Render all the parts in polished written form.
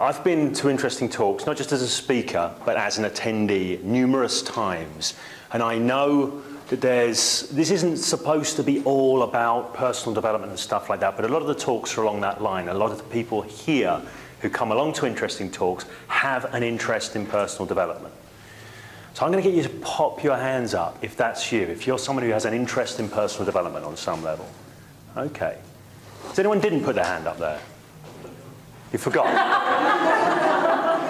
I've been to interesting talks, not just as a speaker, but as an attendee numerous times. And I know that this isn't supposed to be all about personal development and stuff like that, but a lot of the talks are along that line. A lot of the people here who come along to interesting talks have an interest in personal development. So I'm going to get you to pop your hands up if that's you, if you're someone who has an interest in personal development on some level. Okay. Does anyone didn't put their hand up there? You forgot?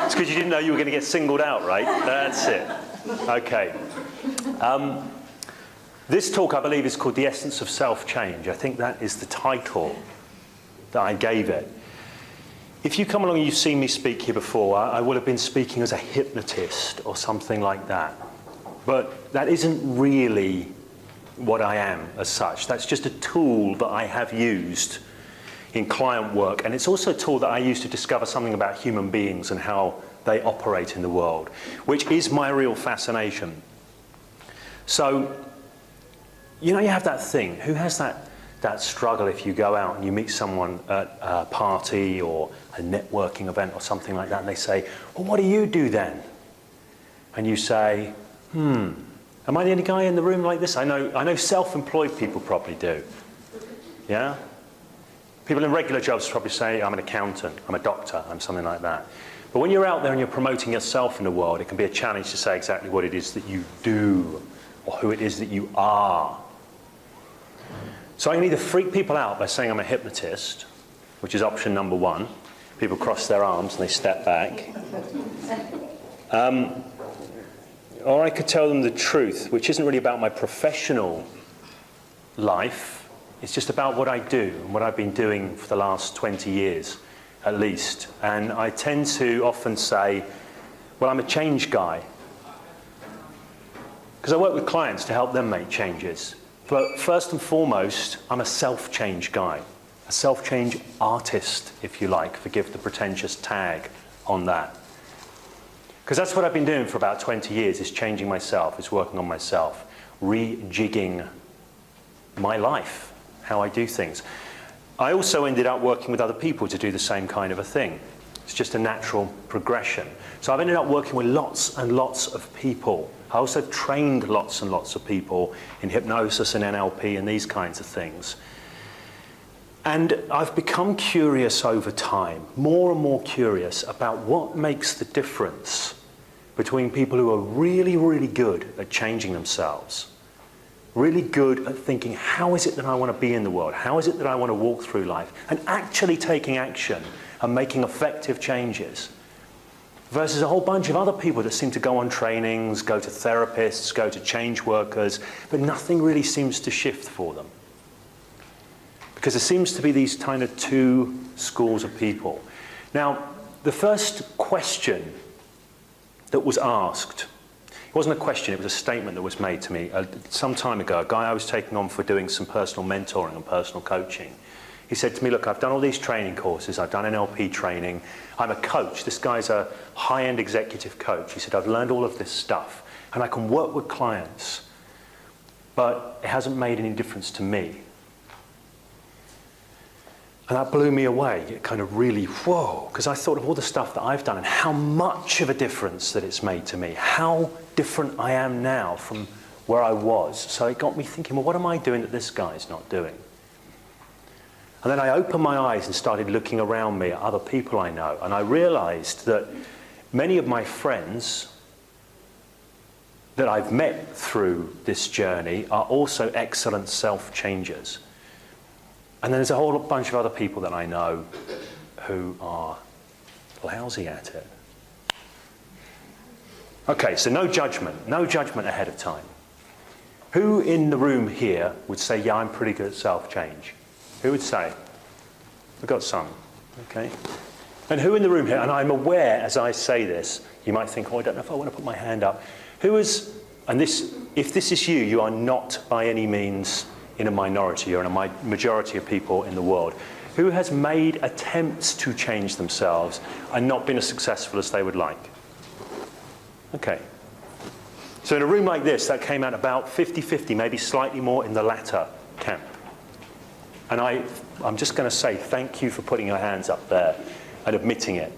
It's because you didn't know you were going to get singled out, right? That's it. Okay. This talk, I believe, is called The Essence of Self-Change. I think that is the title that I gave it. If you come along and you've seen me speak here before, I would have been speaking as a hypnotist or something like that. But that isn't really what I am as such. That's just a tool that I have used in client work, and it's also a tool that I use to discover something about human beings and how they operate in the world, which is my real fascination. So, you know, you have that thing. Who has that struggle if you go out and you meet someone at a party or a networking event or something like that, and they say, well, what do you do then? And you say, am I the only guy in the room like this? I know self-employed people probably do. Yeah? People in regular jobs probably say, I'm an accountant, I'm a doctor, I'm something like that. But when you're out there and you're promoting yourself in the world, it can be a challenge to say exactly what it is that you do or who it is that you are. So I can either freak people out by saying I'm a hypnotist, which is option number one. People cross their arms and they step back. Or I could tell them the truth, which isn't really about my professional life. It's just about what I do and what I've been doing for the last 20 years, at least. And I tend to often say, well, I'm a change guy. Because I work with clients to help them make changes. But first and foremost, I'm a self-change guy. A self-change artist, if you like. Forgive the pretentious tag on that. Because that's what I've been doing for about 20 years, is changing myself, is working on myself, rejigging my life, how I do things. I also ended up working with other people to do the same kind of a thing. It's just a natural progression. So I've ended up working with lots and lots of people. I also trained lots and lots of people in hypnosis and NLP and these kinds of things. And I've become curious over time, more and more curious about what makes the difference between people who are really, really good at changing themselves, really good at thinking, how is it that I want to be in the world? How is it that I want to walk through life? And actually taking action and making effective changes. Versus a whole bunch of other people that seem to go on trainings, go to therapists, go to change workers, but nothing really seems to shift for them. Because there seems to be these kind of two schools of people. Now, the first question that was asked, it wasn't a question, it was a statement that was made to me some time ago. A guy I was taking on for doing some personal mentoring and personal coaching. He said to me, look, I've done all these training courses, I've done NLP training, I'm a coach. This guy's a high-end executive coach. He said, I've learned all of this stuff, and I can work with clients, but it hasn't made any difference to me. And that blew me away. It kind of really, whoa, because I thought of all the stuff that I've done and how much of a difference that it's made to me, how different I am now from where I was. So it got me thinking, well, what am I doing that this guy's not doing? And then I opened my eyes and started looking around me at other people I know, and I realized that many of my friends that I've met through this journey are also excellent self-changers. And then there's a whole bunch of other people that I know who are lousy at it. Okay, so no judgment ahead of time. Who in the room here would say, yeah, I'm pretty good at self-change? Who would say? We've got some, okay. And who in the room here, and I'm aware as I say this, you might think, oh, I don't know if I want to put my hand up. Who is, and this, if this is you, you are not by any means in a minority or in a majority of people in the world. Who has made attempts to change themselves and not been as successful as they would like? Okay. So in a room like this, that came out about 50-50, maybe slightly more in the latter camp. And I'm just going to say thank you for putting your hands up there and admitting it.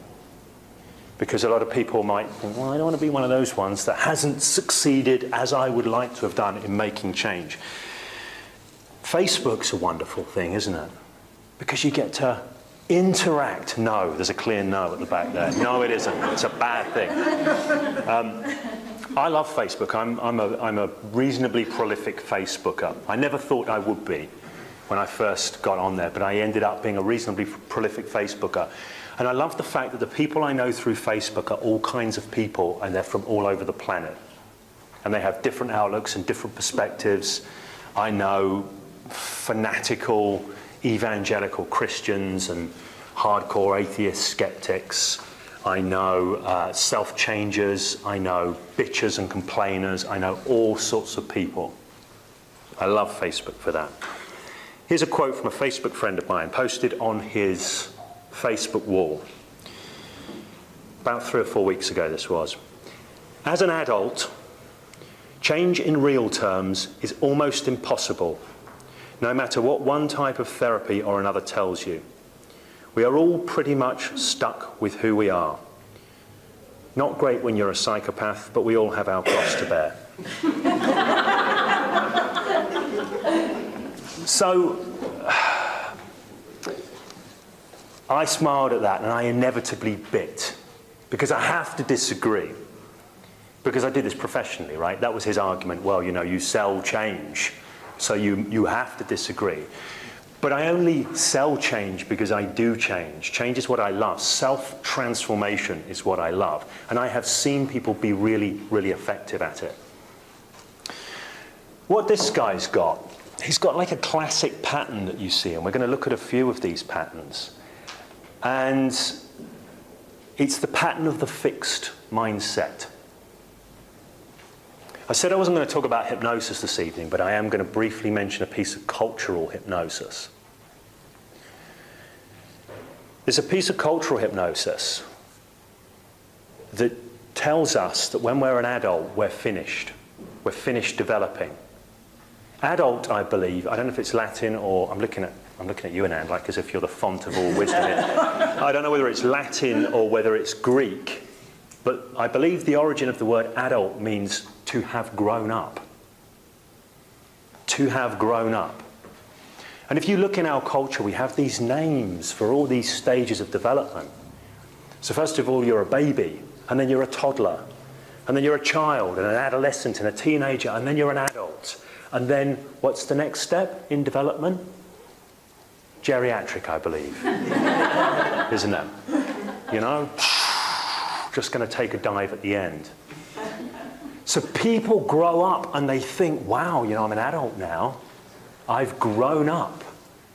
Because a lot of people might think, well, I don't want to be one of those ones that hasn't succeeded as I would like to have done in making change. Facebook's a wonderful thing, isn't it? Because you get to interact. No, there's a clear no at the back there. No, it isn't. It's a bad thing. I love Facebook. I'm a reasonably prolific Facebooker. I never thought I would be when I first got on there, but I ended up being a reasonably prolific Facebooker. And I love the fact that the people I know through Facebook are all kinds of people, and they're from all over the planet. And they have different outlooks and different perspectives. I know fanatical evangelical Christians and hardcore atheist skeptics. I know self-changers. I know bitchers and complainers. I know all sorts of people. I love Facebook for that. Here's a quote from a Facebook friend of mine, posted on his Facebook wall. About 3 or 4 weeks ago this was. As an adult, change in real terms is almost impossible, no matter what one type of therapy or another tells you. We are all pretty much stuck with who we are. Not great when you're a psychopath, but we all have our cross to bear. So, I smiled at that and I inevitably bit, because I have to disagree. Because I did this professionally, right? That was his argument. Well, you know, you sell change, so you have to disagree. But I only sell change because I do change. Change is what I love. Self-transformation is what I love. And I have seen people be really, really effective at it. What this guy's got, he's got like a classic pattern that you see, and we're going to look at a few of these patterns. And it's the pattern of the fixed mindset. I said I wasn't going to talk about hypnosis this evening, but I am going to briefly mention a piece of cultural hypnosis. There's a piece of cultural hypnosis that tells us that when we're an adult, we're finished. We're finished developing. Adult, I believe, I don't know if it's Latin or, I'm looking at you, Anand, like as if you're the font of all wisdom. I don't know whether it's Latin or whether it's Greek, but I believe the origin of the word adult means to have grown up. To have grown up. And if you look in our culture, we have these names for all these stages of development. So first of all, you're a baby, and then you're a toddler, and then you're a child, and an adolescent, and a teenager, and then you're an adult. And then what's the next step in development? Geriatric, I believe. Isn't it? You know? Just going to take a dive at the end. So people grow up and they think, wow, you know, I'm an adult now. I've grown up.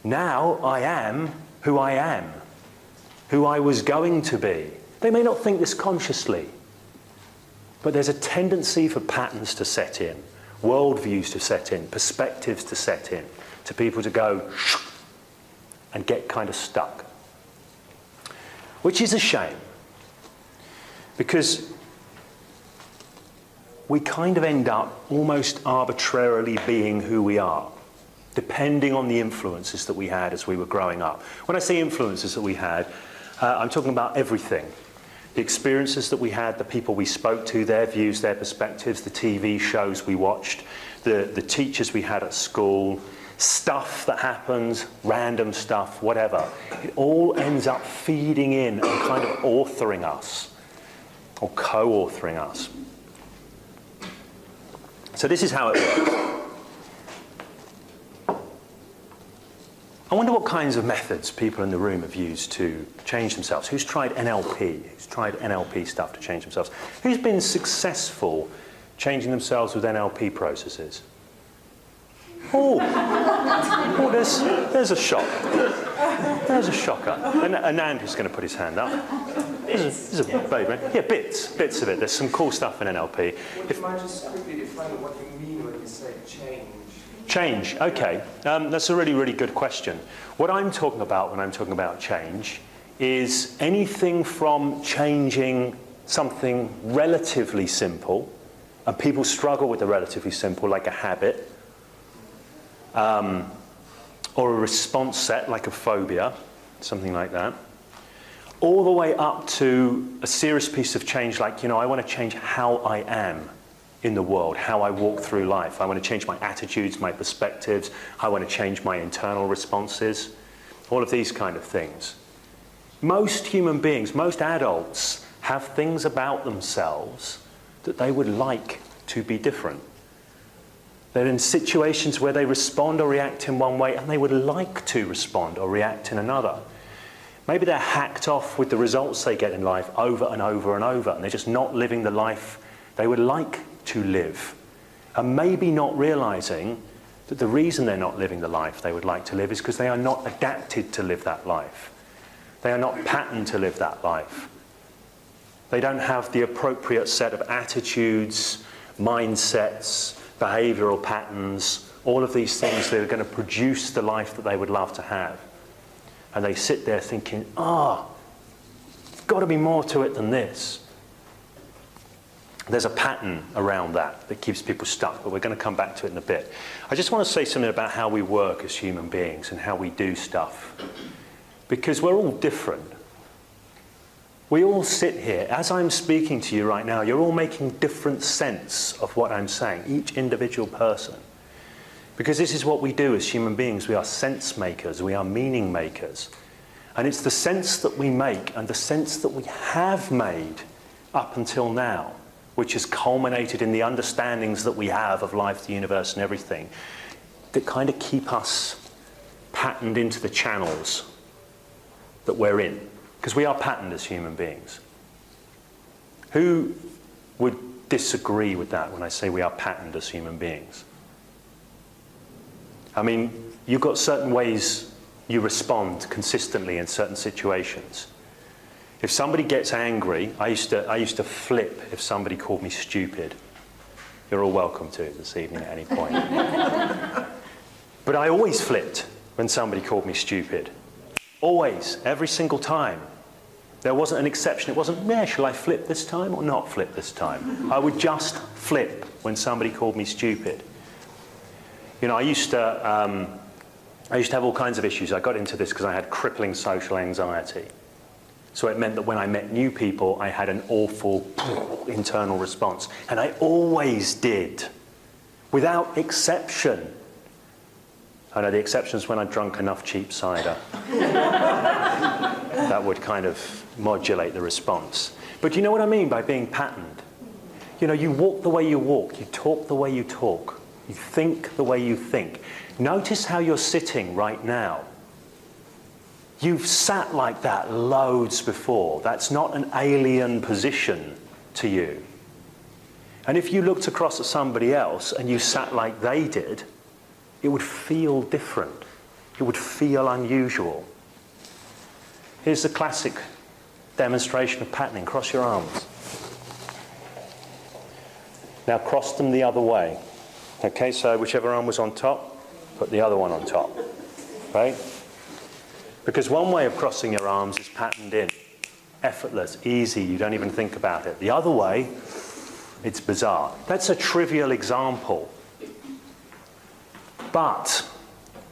Now I am who I am, who I was going to be. They may not think this consciously, but there's a tendency for patterns to set in, worldviews to set in, perspectives to set in, to people to go and get kind of stuck. Which is a shame, because we kind of end up almost arbitrarily being who we are, depending on the influences that we had as we were growing up. When I say influences that we had, I'm talking about everything. The experiences that we had, the people we spoke to, their views, their perspectives, the TV shows we watched, the teachers we had at school, stuff that happens, random stuff, whatever. It all ends up feeding in and kind of authoring us, or co-authoring us. So this is how it works. I wonder what kinds of methods people in the room have used to change themselves. Who's tried NLP? Who's tried NLP stuff to change themselves? Who's been successful changing themselves with NLP processes? Oh, there's a shock. There's a shocker. Anand is going to put his hand up. There's a baby. Yeah, bits of it. There's some cool stuff in NLP. Would you mind just quickly defining what you mean when you say change? Change, okay. That's a really, really good question. What I'm talking about when I'm talking about change is anything from changing something relatively simple, and people struggle with the relatively simple, like a habit, or a response set, like a phobia, something like that, all the way up to a serious piece of change like, I want to change how I am in the world, how I walk through life. I want to change my attitudes, my perspectives. I want to change my internal responses. All of these kind of things. Most human beings, most adults, have things about themselves that they would like to be different. They're in situations where they respond or react in one way and they would like to respond or react in another. Maybe they're hacked off with the results they get in life over and over and over, and they're just not living the life they would like to live. And maybe not realizing that the reason they're not living the life they would like to live is because they are not adapted to live that life. They are not patterned to live that life. They don't have the appropriate set of attitudes, mindsets, behavioral patterns, all of these things that are going to produce the life that they would love to have. And they sit there thinking, there's got to be more to it than this. There's a pattern around that keeps people stuck, but we're going to come back to it in a bit. I just want to say something about how we work as human beings and how we do stuff. Because we're all different. We all sit here, as I'm speaking to you right now, you're all making different sense of what I'm saying, each individual person. Because this is what we do as human beings. We are sense makers, we are meaning makers. And it's the sense that we make and the sense that we have made up until now, which has culminated in the understandings that we have of life, the universe and everything, that kind of keep us patterned into the channels that we're in. Because we are patterned as human beings. Who would disagree with that when I say we are patterned as human beings? I mean, you've got certain ways you respond consistently in certain situations. If somebody gets angry, I used to flip if somebody called me stupid. You're all welcome to this evening at any point. But I always flipped when somebody called me stupid. Always, every single time. There wasn't an exception. It wasn't, shall I flip this time or not flip this time? I would just flip when somebody called me stupid. I used to have all kinds of issues. I got into this because I had crippling social anxiety. So it meant that when I met new people, I had an awful internal response. And I always did, without exception. I know the exception is when I drank enough cheap cider. That would kind of modulate the response. But you know what I mean by being patterned? You walk the way you walk, you talk the way you talk, you think the way you think. Notice how you're sitting right now. You've sat like that loads before. That's not an alien position to you. And if you looked across at somebody else and you sat like they did, it would feel different. It would feel unusual. Here's the classic demonstration of patterning. Cross your arms. Now cross them the other way. Okay, so whichever arm was on top, put the other one on top. Right? Because one way of crossing your arms is patterned in. Effortless, easy, you don't even think about it. The other way, it's bizarre. That's a trivial example. But,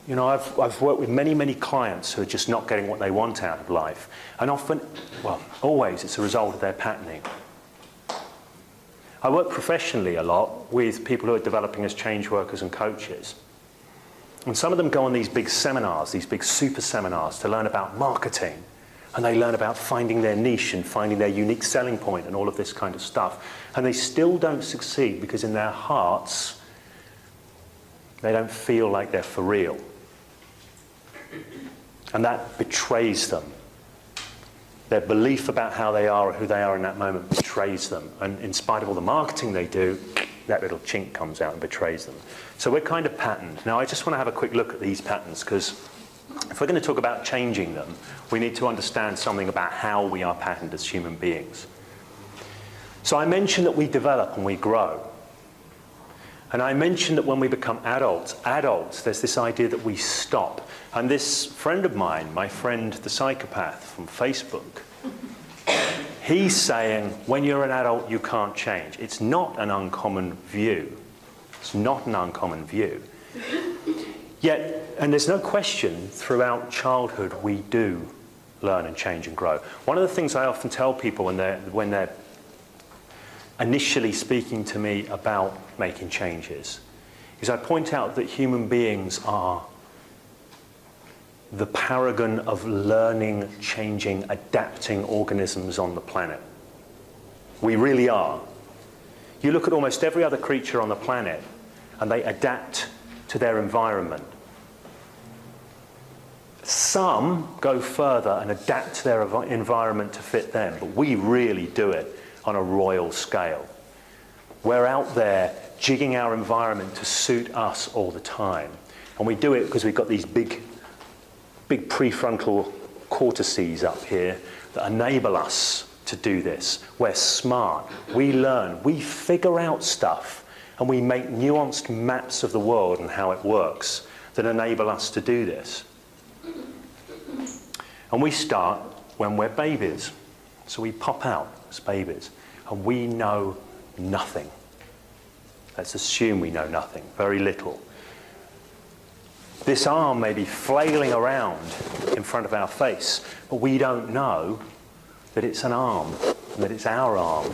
I've worked with many, many clients who are just not getting what they want out of life. And often, always, it's a result of their patterning. I work professionally a lot with people who are developing as change workers and coaches. And some of them go on these big seminars, these big super seminars to learn about marketing. And they learn about finding their niche and finding their unique selling point and all of this kind of stuff. And they still don't succeed because in their hearts, they don't feel like they're for real. And that betrays them. Their belief about how they are or who they are in that moment betrays them. And in spite of all the marketing they do, that little chink comes out and betrays them. So we're kind of patterned. Now I just want to have a quick look at these patterns because if we're going to talk about changing them, we need to understand something about how we are patterned as human beings. So I mentioned that we develop and we grow. And I mentioned that when we become adults, there's this idea that we stop. And this friend of mine, my friend the psychopath from Facebook, he's saying, when you're an adult, you can't change. It's not an uncommon view. It's not an uncommon view. Yet, and there's no question, throughout childhood, we do learn and change and grow. One of the things I often tell people when they're initially speaking to me about making changes is I point out that human beings are the paragon of learning, changing, adapting organisms on the planet. We really are. You look at almost every other creature on the planet and they adapt to their environment. Some go further and adapt to their environment to fit them, but we really do it on a royal scale. We're out there jigging our environment to suit us all the time. And we do it because we've got these big prefrontal cortices up here that enable us to do this. We're smart, we learn, we figure out stuff, and we make nuanced maps of the world and how it works that enable us to do this. And we start when we're babies. So we pop out as babies, and we know nothing. Let's assume we know nothing, very little. This arm may be flailing around in front of our face, but we don't know that it's an arm, and that it's our arm.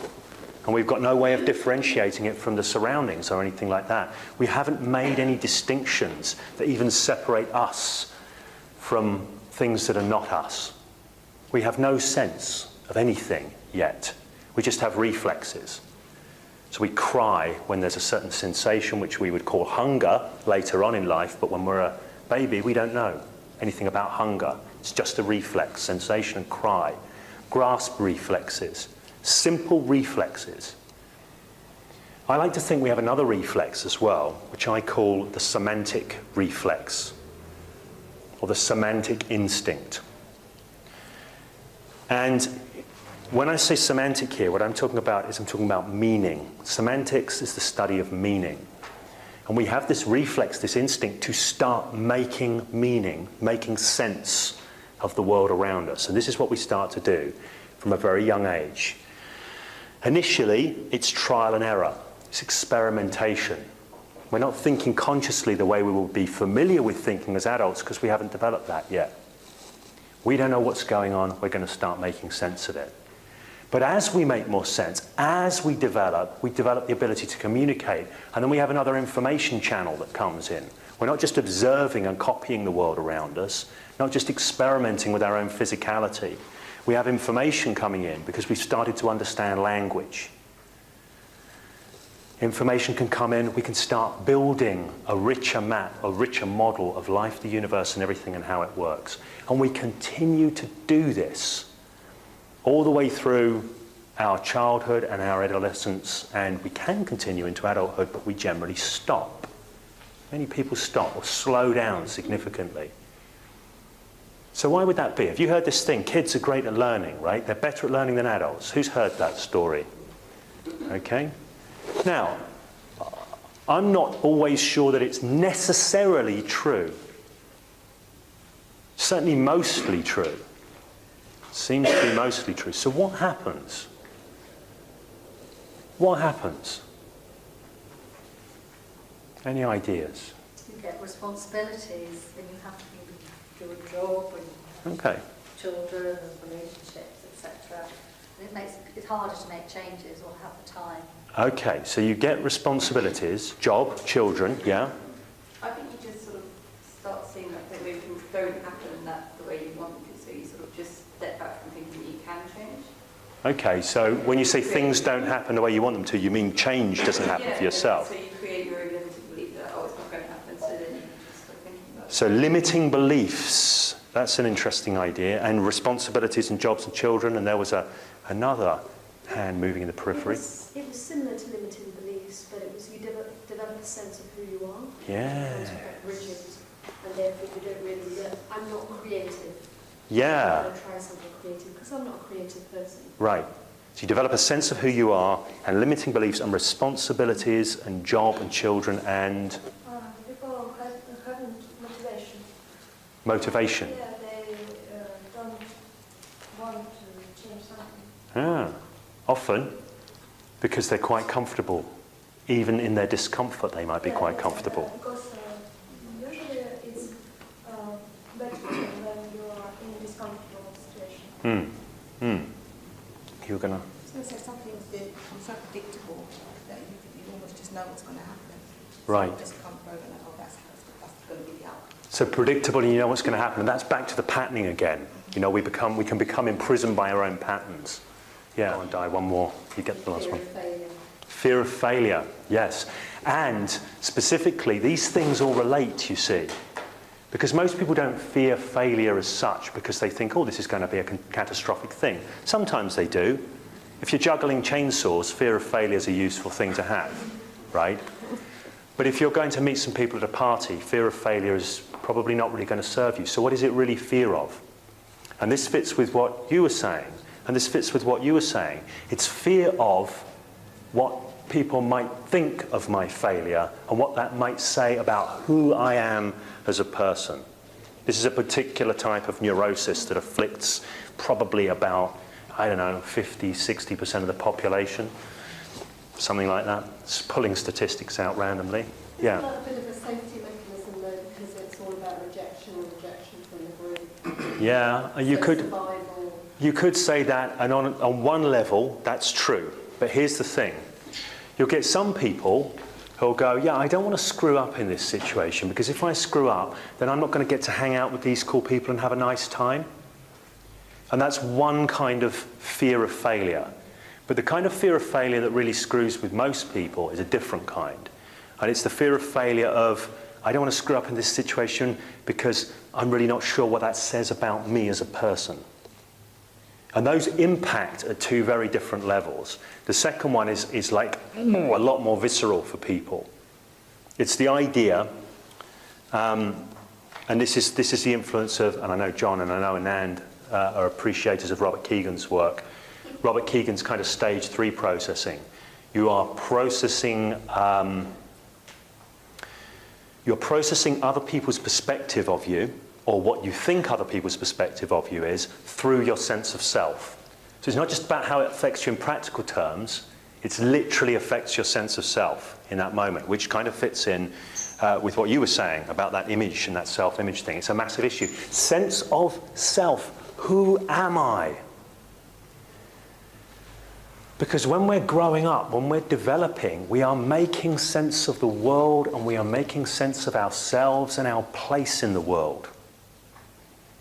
And we've got no way of differentiating it from the surroundings or anything like that. We haven't made any distinctions that even separate us from things that are not us. We have no sense of anything yet. We just have reflexes. So we cry when there's a certain sensation which we would call hunger later on in life, but when we're a baby we don't know anything about hunger. It's just a reflex, sensation and cry. Grasp reflexes, simple reflexes. I like to think we have another reflex as well, which I call the semantic reflex, or the semantic instinct. And when I say semantic here, what I'm talking about is I'm talking about meaning. Semantics is the study of meaning. And we have this reflex, this instinct to start making meaning, making sense of the world around us. And this is what we start to do from a very young age. Initially, it's trial and error. It's experimentation. We're not thinking consciously the way we will be familiar with thinking as adults because we haven't developed that yet. We don't know what's going on. We're going to start making sense of it. But as we make more sense, as we develop the ability to communicate, and then we have another information channel that comes in. We're not just observing and copying the world around us, not just experimenting with our own physicality. We have information coming in because we've started to understand language. Information can come in, we can start building a richer map, a richer model of life, the universe, and everything and how it works. And we continue to do this all the way through our childhood and our adolescence, and we can continue into adulthood, but we generally stop. Many people stop or slow down significantly. So why would that be? Have you heard this thing? Kids are great at learning, right? They're better at learning than adults. Who's heard that story? Okay. Now, I'm not always sure that it's necessarily true. Certainly mostly true. Seems to be mostly true. So what happens? What happens? Any ideas? You get responsibilities, then you have to do a job and Okay. children and relationships, etc. And it makes it harder to make changes or have the time. Okay, so you get responsibilities, job, children, yeah? I think you just sort of start seeing that things don't happen the way you want them to, so you sort of just step back from thinking that you can change. Okay, so when you say things don't happen the way you want them to, you mean change doesn't happen for yourself? So you create your own limited belief that, it's not going to happen, so then you just start thinking about it. So limiting beliefs, that's an interesting idea, and responsibilities and jobs and children, and there was another hand moving in the periphery. It was similar to limiting beliefs, but it was you develop a sense of who you are. Yeah. It's quite rigid, and therefore you don't really I'm not creative. Yeah. I'm going to try something creative because I'm not a creative person. Right. So you develop a sense of who you are, and limiting beliefs and responsibilities and job and children and People haven't motivation. motivation. Yeah, they don't want to change something. Ah, often because they're quite comfortable. Even in their discomfort, they might be quite comfortable. Because usually it's better when you are in a discomfortable situation. going to... I was going to say something that become so predictable that you almost just know what's going to happen. Right. So you just come through and oh, that's going to be the outcome. So predictable, and you know what's going to happen. And that's back to the patterning again. You know, we can become imprisoned by our own patterns. Yeah, I'll die. One more. You get the last one. Fear of failure, yes. And specifically, these things all relate, you see. Because most people don't fear failure as such because they think, oh, this is going to be a catastrophic thing. Sometimes they do. If you're juggling chainsaws, fear of failure is a useful thing to have, right? But if you're going to meet some people at a party, fear of failure is probably not really going to serve you. So what is it really fear of? And this fits with what you were saying. And this fits with what you were saying. It's fear of what people might think of my failure and what that might say about who I am as a person. This is a particular type of neurosis that afflicts probably about, I don't know, 50, 60% of the population. Something like that. It's pulling statistics out randomly. Yeah. It's like a bit of a safety mechanism though, because it's all about rejection from the group. Yeah, you could say that, and on one level, that's true. But here's the thing. You'll get some people who'll go, yeah, I don't want to screw up in this situation, because if I screw up, then I'm not going to get to hang out with these cool people and have a nice time. And that's one kind of fear of failure. But the kind of fear of failure that really screws with most people is a different kind. And it's the fear of failure of, I don't want to screw up in this situation because I'm really not sure what that says about me as a person. And those impact at two very different levels. The second one is like a lot more visceral for people. It's the idea, and this is the influence of, and I know John and I know Anand are appreciators of Robert Kegan's work. Robert Kegan's kind of stage 3 processing. You are processing, you're processing other people's perspective of you, or what you think other people's perspective of you is, through your sense of self. So it's not just about how it affects you in practical terms, it literally affects your sense of self in that moment, which kind of fits in with what you were saying about that image and that self-image thing. It's a massive issue. Sense of self. Who am I? Because when we're growing up, when we're developing, we are making sense of the world and we are making sense of ourselves and our place in the world.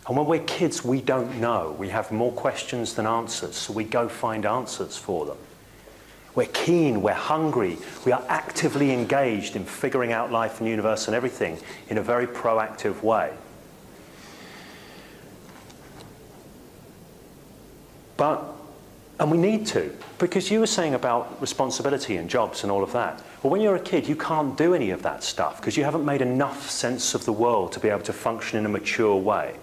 And when we're kids, we don't know. We have more questions than answers, so we go find answers for them. We're keen, we're hungry, we are actively engaged in figuring out life and universe and everything in a very proactive way. And we need to, because you were saying about responsibility and jobs and all of that. Well, when you're a kid, you can't do any of that stuff because you haven't made enough sense of the world to be able to function in a mature way.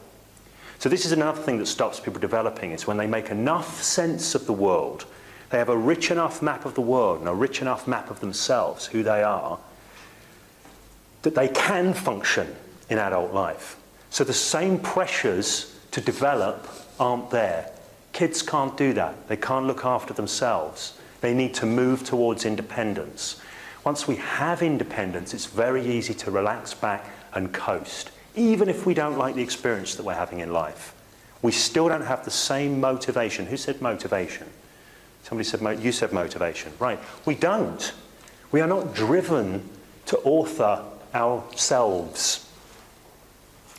So this is another thing that stops people developing, is when they make enough sense of the world, they have a rich enough map of the world and a rich enough map of themselves, who they are, that they can function in adult life. So the same pressures to develop aren't there. Kids can't do that. They can't look after themselves. They need to move towards independence. Once we have independence, it's very easy to relax back and coast. Even if we don't like the experience that we're having in life, we still don't have the same motivation. Who said motivation? Somebody said, you said motivation. Right. We don't. We are not driven to author ourselves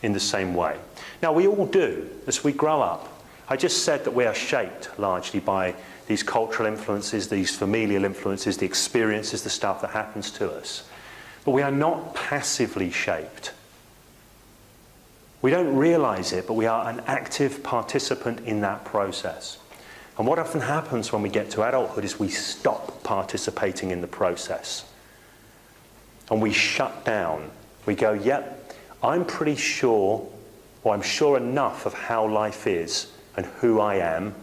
in the same way. Now, we all do as we grow up. I just said that we are shaped largely by these cultural influences, these familial influences, the experiences, the stuff that happens to us. But we are not passively shaped. We don't realize it, but we are an active participant in that process. And what often happens when we get to adulthood is we stop participating in the process. And we shut down. We go, yep, I'm pretty sure, or I'm sure enough of how life is and who I am,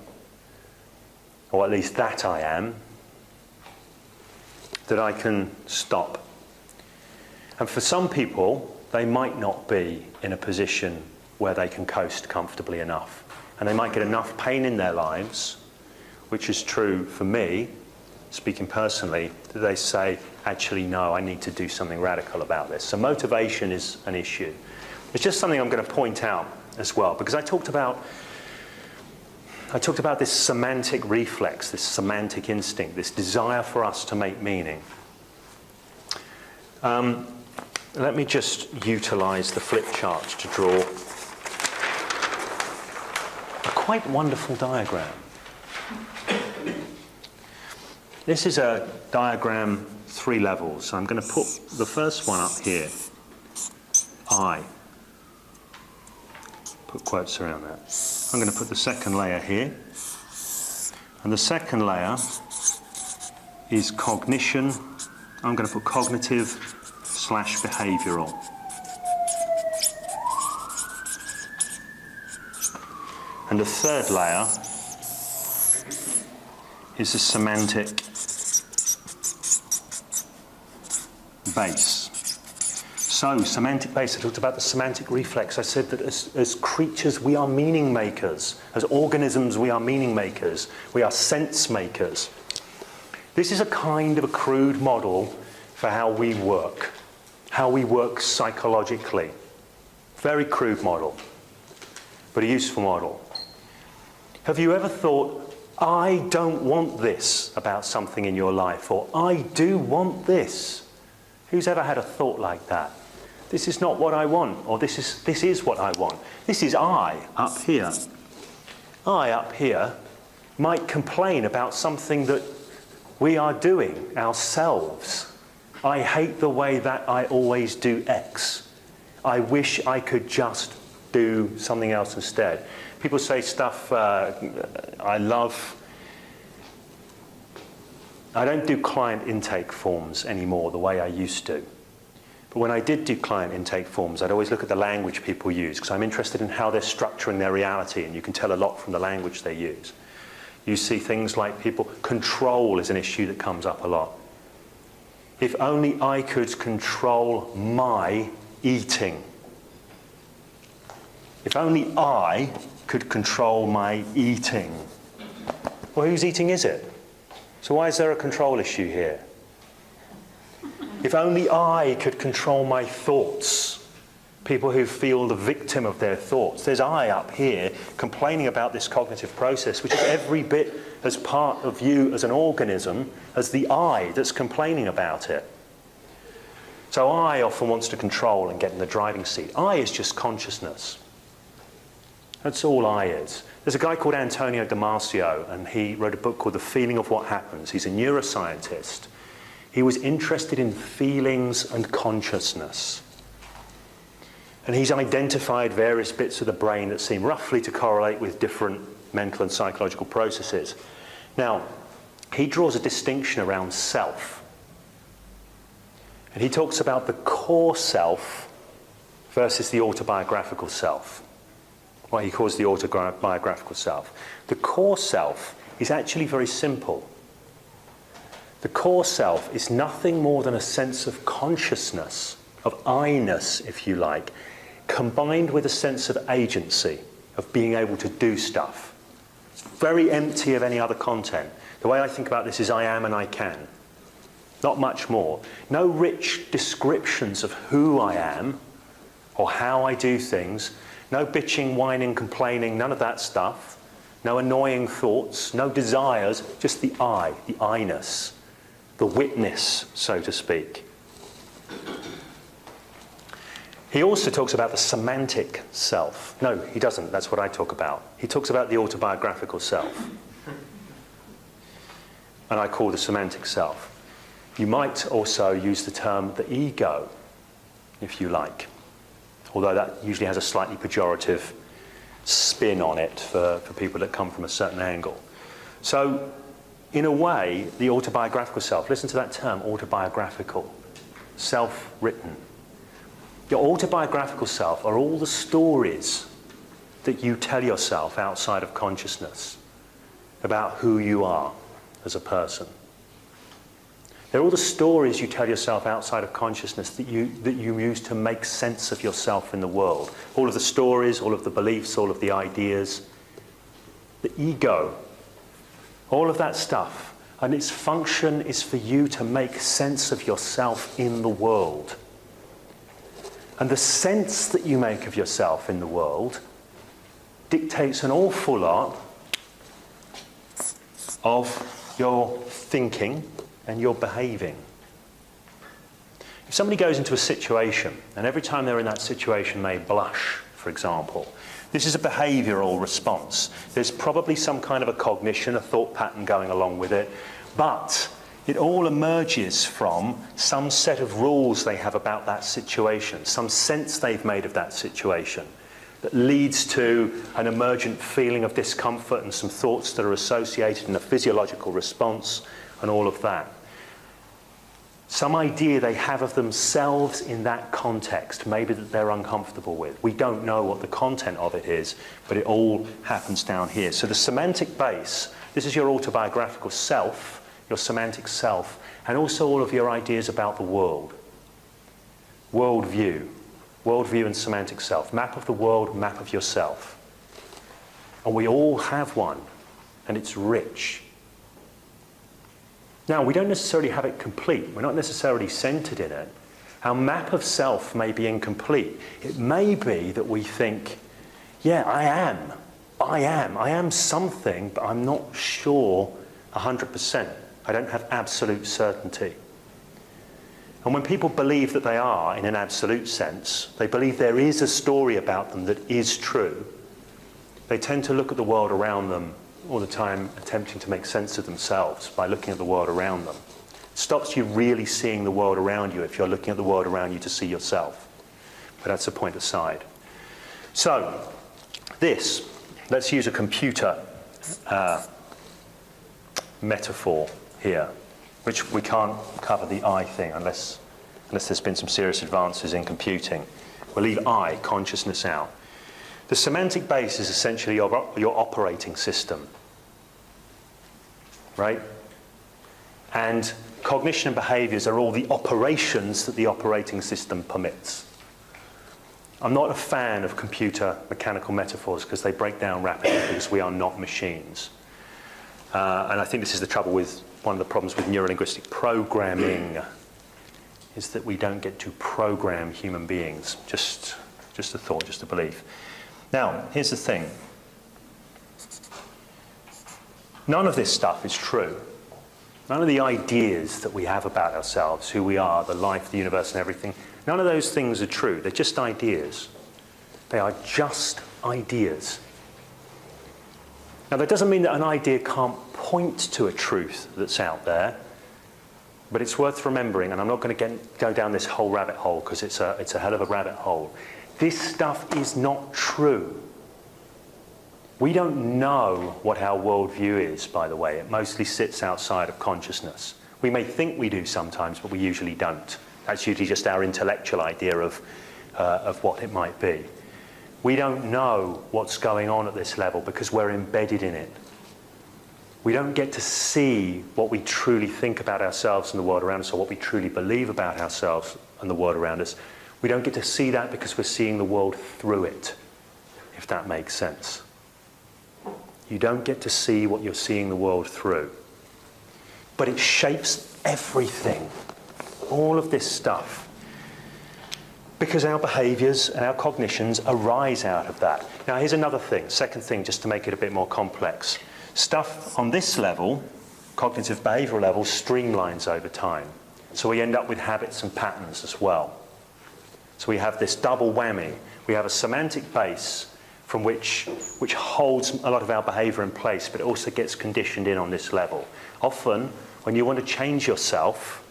or at least that I am, that I can stop. And for some people, they might not be in a position where they can coast comfortably enough. And they might get enough pain in their lives, which is true for me, speaking personally, that they say, actually, no, I need to do something radical about this. So motivation is an issue. It's just something I'm going to point out as well, because I talked about I talked about this semantic reflex, this semantic instinct, this desire for us to make meaning. Let me just utilise the flip chart to draw a quite wonderful diagram. This is a diagram 3 levels. So I'm going to put the first one up here, I. Put quotes around that. I'm going to put the second layer here. And the second layer is cognition. I'm going to put cognitive/behavioural. And the third layer is the semantic base. So, semantic base, I talked about the semantic reflex. I said that as creatures, we are meaning makers. As organisms, we are meaning makers. We are sense makers. This is a kind of a crude model for how we work psychologically. Very crude model, but a useful model. Have you ever thought, I don't want this about something in your life, or I do want this? Who's ever had a thought like that? This is not what I want, or this is what I want. This is I up here. I up here might complain about something that we are doing ourselves. I hate the way that I always do X. I wish I could just do something else instead. People say stuff, I don't do client intake forms anymore the way I used to. But when I did do client intake forms, I'd always look at the language people use, because I'm interested in how they're structuring their reality, and you can tell a lot from the language they use. You see things like control is an issue that comes up a lot. If only I could control my eating. If only I could control my eating. Well, whose eating is it? So why is there a control issue here? If only I could control my thoughts. People who feel the victim of their thoughts. There's I up here complaining about this cognitive process, which is every bit as part of you as an organism as the I that's complaining about it. So I often wants to control and get in the driving seat. I is just consciousness. That's all I is. There's a guy called Antonio Damasio, and he wrote a book called The Feeling of What Happens. He's a neuroscientist. He was interested in feelings and consciousness. And he's identified various bits of the brain that seem roughly to correlate with different mental and psychological processes. Now, he draws a distinction around self. And he talks about the core self versus the autobiographical self. What he calls the autobiographical self. The core self is actually very simple. The core self is nothing more than a sense of consciousness, of I-ness, if you like, combined with a sense of agency, of being able to do stuff. It's very empty of any other content. The way I think about this is I am and I can. Not much more. No rich descriptions of who I am or how I do things. No bitching, whining, complaining, none of that stuff. No annoying thoughts, no desires, just the I-ness, the witness, so to speak. He also talks about the semantic self. No, he doesn't. That's what I talk about. He talks about the autobiographical self. And I call the semantic self. You might also use the term the ego, if you like. Although that usually has a slightly pejorative spin on it for people that come from a certain angle. So, in a way, the autobiographical self, listen to that term, autobiographical, self-written. Your autobiographical self are all the stories that you tell yourself outside of consciousness about who you are as a person. They're all the stories you tell yourself outside of consciousness that you use to make sense of yourself in the world. All of the stories, all of the beliefs, all of the ideas, the ego, all of that stuff. And its function is for you to make sense of yourself in the world. And the sense that you make of yourself in the world dictates an awful lot of your thinking and your behaving. If somebody goes into a situation, and every time they're in that situation they blush, for example, this is a behavioural response. There's probably some kind of a cognition, a thought pattern going along with it, but it all emerges from some set of rules they have about that situation, some sense they've made of that situation that leads to an emergent feeling of discomfort and some thoughts that are associated in a physiological response and all of that. Some idea they have of themselves in that context, maybe that they're uncomfortable with. We don't know what the content of it is, but it all happens down here. So the semantic base, this is your autobiographical self, your semantic self, and also all of your ideas about the world. Worldview and semantic self. Map of the world, map of yourself. And we all have one, and it's rich. Now, we don't necessarily have it complete. We're not necessarily centered in it. Our map of self may be incomplete. It may be that we think, yeah, I am something, but I'm not sure 100%. I don't have absolute certainty. And when people believe that they are, in an absolute sense, they believe there is a story about them that is true, they tend to look at the world around them all the time, attempting to make sense of themselves by looking at the world around them. It stops you really seeing the world around you if you're looking at the world around you to see yourself. But that's a point aside. So, let's use a computer metaphor here, which we can't cover the I thing unless there's been some serious advances in computing. We'll leave I, consciousness, out. The semantic base is essentially your operating system, right? And cognition and behaviours are all the operations that the operating system permits. I'm not a fan of computer mechanical metaphors because they break down rapidly because we are not machines. And I think this is the trouble with one of the problems with neurolinguistic programming is that we don't get to program human beings. Just a thought, just a belief. Now, here's the thing. None of this stuff is true. None of the ideas that we have about ourselves, who we are, the life, the universe and everything, none of those things are true. They're just ideas. They are just ideas. Now, that doesn't mean that an idea can't point to a truth that's out there, but it's worth remembering, and I'm not going to go down this whole rabbit hole because it's a hell of a rabbit hole. This stuff is not true. We don't know what our worldview is, by the way. It mostly sits outside of consciousness. We may think we do sometimes, but we usually don't. That's usually just our intellectual idea of what it might be. We don't know what's going on at this level because we're embedded in it. We don't get to see what we truly think about ourselves and the world around us, or what we truly believe about ourselves and the world around us. We don't get to see that because we're seeing the world through it, if that makes sense. You don't get to see what you're seeing the world through. But it shapes everything, all of this stuff, because our behaviours and our cognitions arise out of that. Now, here's another thing, second thing, just to make it a bit more complex. Stuff on this level, cognitive behavioural level, streamlines over time. So we end up with habits and patterns as well. So we have this double whammy. We have a semantic base from which holds a lot of our behaviour in place, but it also gets conditioned in on this level. Often, when you want to change yourself,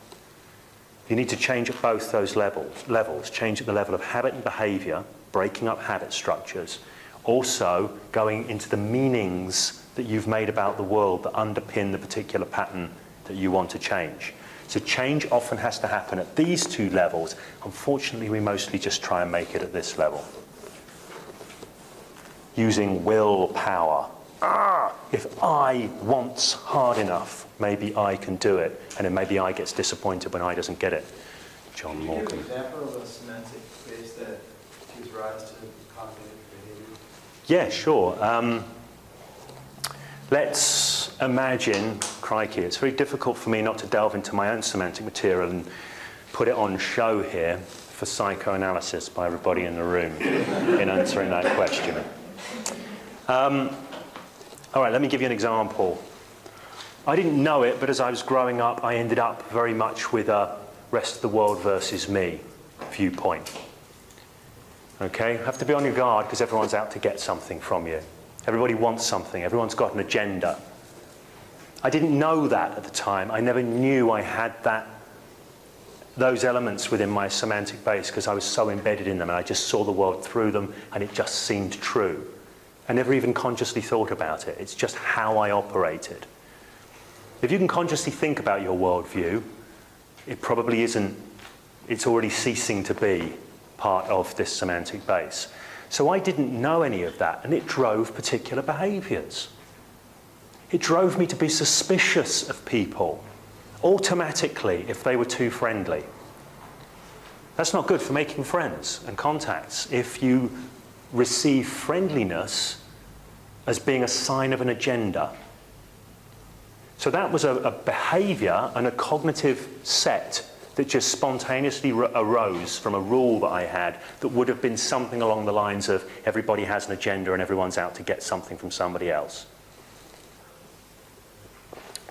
you need to change at both those levels. Change at the level of habit and behaviour, breaking up habit structures, also going into the meanings that you've made about the world that underpin the particular pattern that you want to change. So change often has to happen at these two levels. Unfortunately, we mostly just try and make it at this level. Using willpower. If I want hard enough, maybe I can do it. And then maybe I gets disappointed when I doesn't get it. John Morgan. Can you give an example of a semantic base that gives rise to cognitive behavior? Yeah, sure. Let's imagine, crikey, it's very difficult for me not to delve into my own semantic material and put it on show here for psychoanalysis by everybody in the room in answering that question. All right, let me give you an example. I didn't know it, but as I was growing up, I ended up very much with a rest of the world versus me viewpoint. Okay? Have to be on your guard because everyone's out to get something from you. Everybody wants something. Everyone's got an agenda. I didn't know that at the time. I never knew I had those elements within my semantic base because I was so embedded in them and I just saw the world through them and it just seemed true. I never even consciously thought about it. It's just how I operated. If you can consciously think about your worldview, it probably isn't, it's already ceasing to be part of this semantic base. So I didn't know any of that, and it drove particular behaviours. It drove me to be suspicious of people, automatically, if they were too friendly. That's not good for making friends and contacts. If you receive friendliness as being a sign of an agenda. So that was a behaviour and a cognitive set that just spontaneously arose from a rule that I had that would have been something along the lines of everybody has an agenda and everyone's out to get something from somebody else.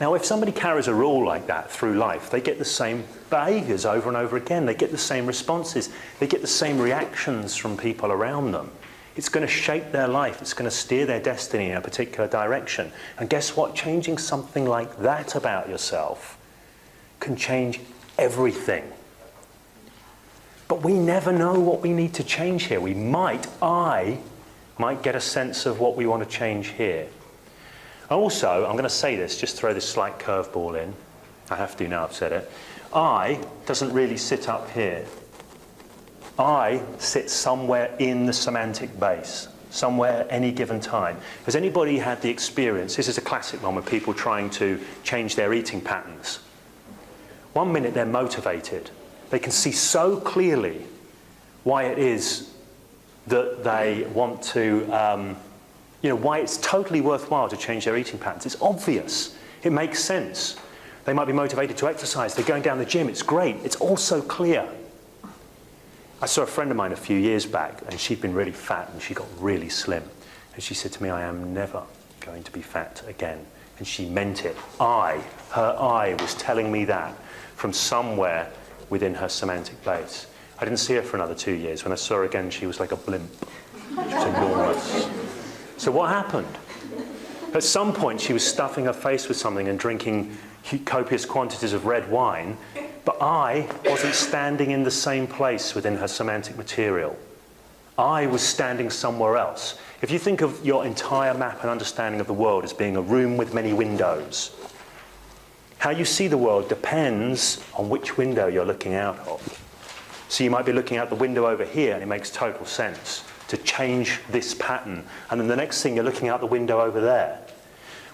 Now, if somebody carries a rule like that through life, they get the same behaviours over and over again. They get the same responses. They get the same reactions from people around them. It's going to shape their life. It's going to steer their destiny in a particular direction. And guess what? Changing something like that about yourself can change everything. But we never know what we need to change here. I might get a sense of what we want to change here. Also, I'm going to say this, just throw this slight curveball in. I have to now, I've said it. I doesn't really sit up here. I sit somewhere in the semantic base, somewhere at any given time. Has anybody had the experience, this is a classic one with people trying to change their eating patterns. 1 minute they're motivated. They can see so clearly why it is that they want to, why it's totally worthwhile to change their eating patterns. It's obvious. It makes sense. They might be motivated to exercise. They're going down the gym. It's great. It's all so clear. I saw a friend of mine a few years back, and she'd been really fat, and she got really slim. And she said to me, I am never going to be fat again. And she meant it. Her I was telling me that from somewhere within her semantic base. I didn't see her for another 2 years. When I saw her again, she was like a blimp. She was enormous. So what happened? At some point, she was stuffing her face with something and drinking copious quantities of red wine, but I wasn't standing in the same place within her semantic material. I was standing somewhere else. If you think of your entire map and understanding of the world as being a room with many windows, how you see the world depends on which window you're looking out of. So you might be looking out the window over here, and it makes total sense to change this pattern. And then the next thing, you're looking out the window over there.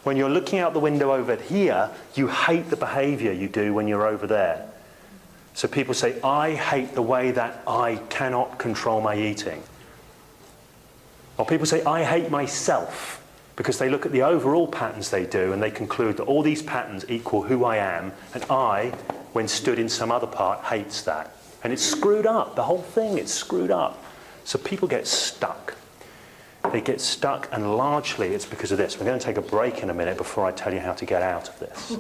When you're looking out the window over here, you hate the behaviour you do when you're over there. So people say, I hate the way that I cannot control my eating. Or people say, I hate myself, because they look at the overall patterns they do and they conclude that all these patterns equal who I am, and I, when stood in some other part, hates that. And it's screwed up. The whole thing, it's screwed up. So people get stuck. They get stuck, and largely it's because of this. We're going to take a break in a minute before I tell you how to get out of this.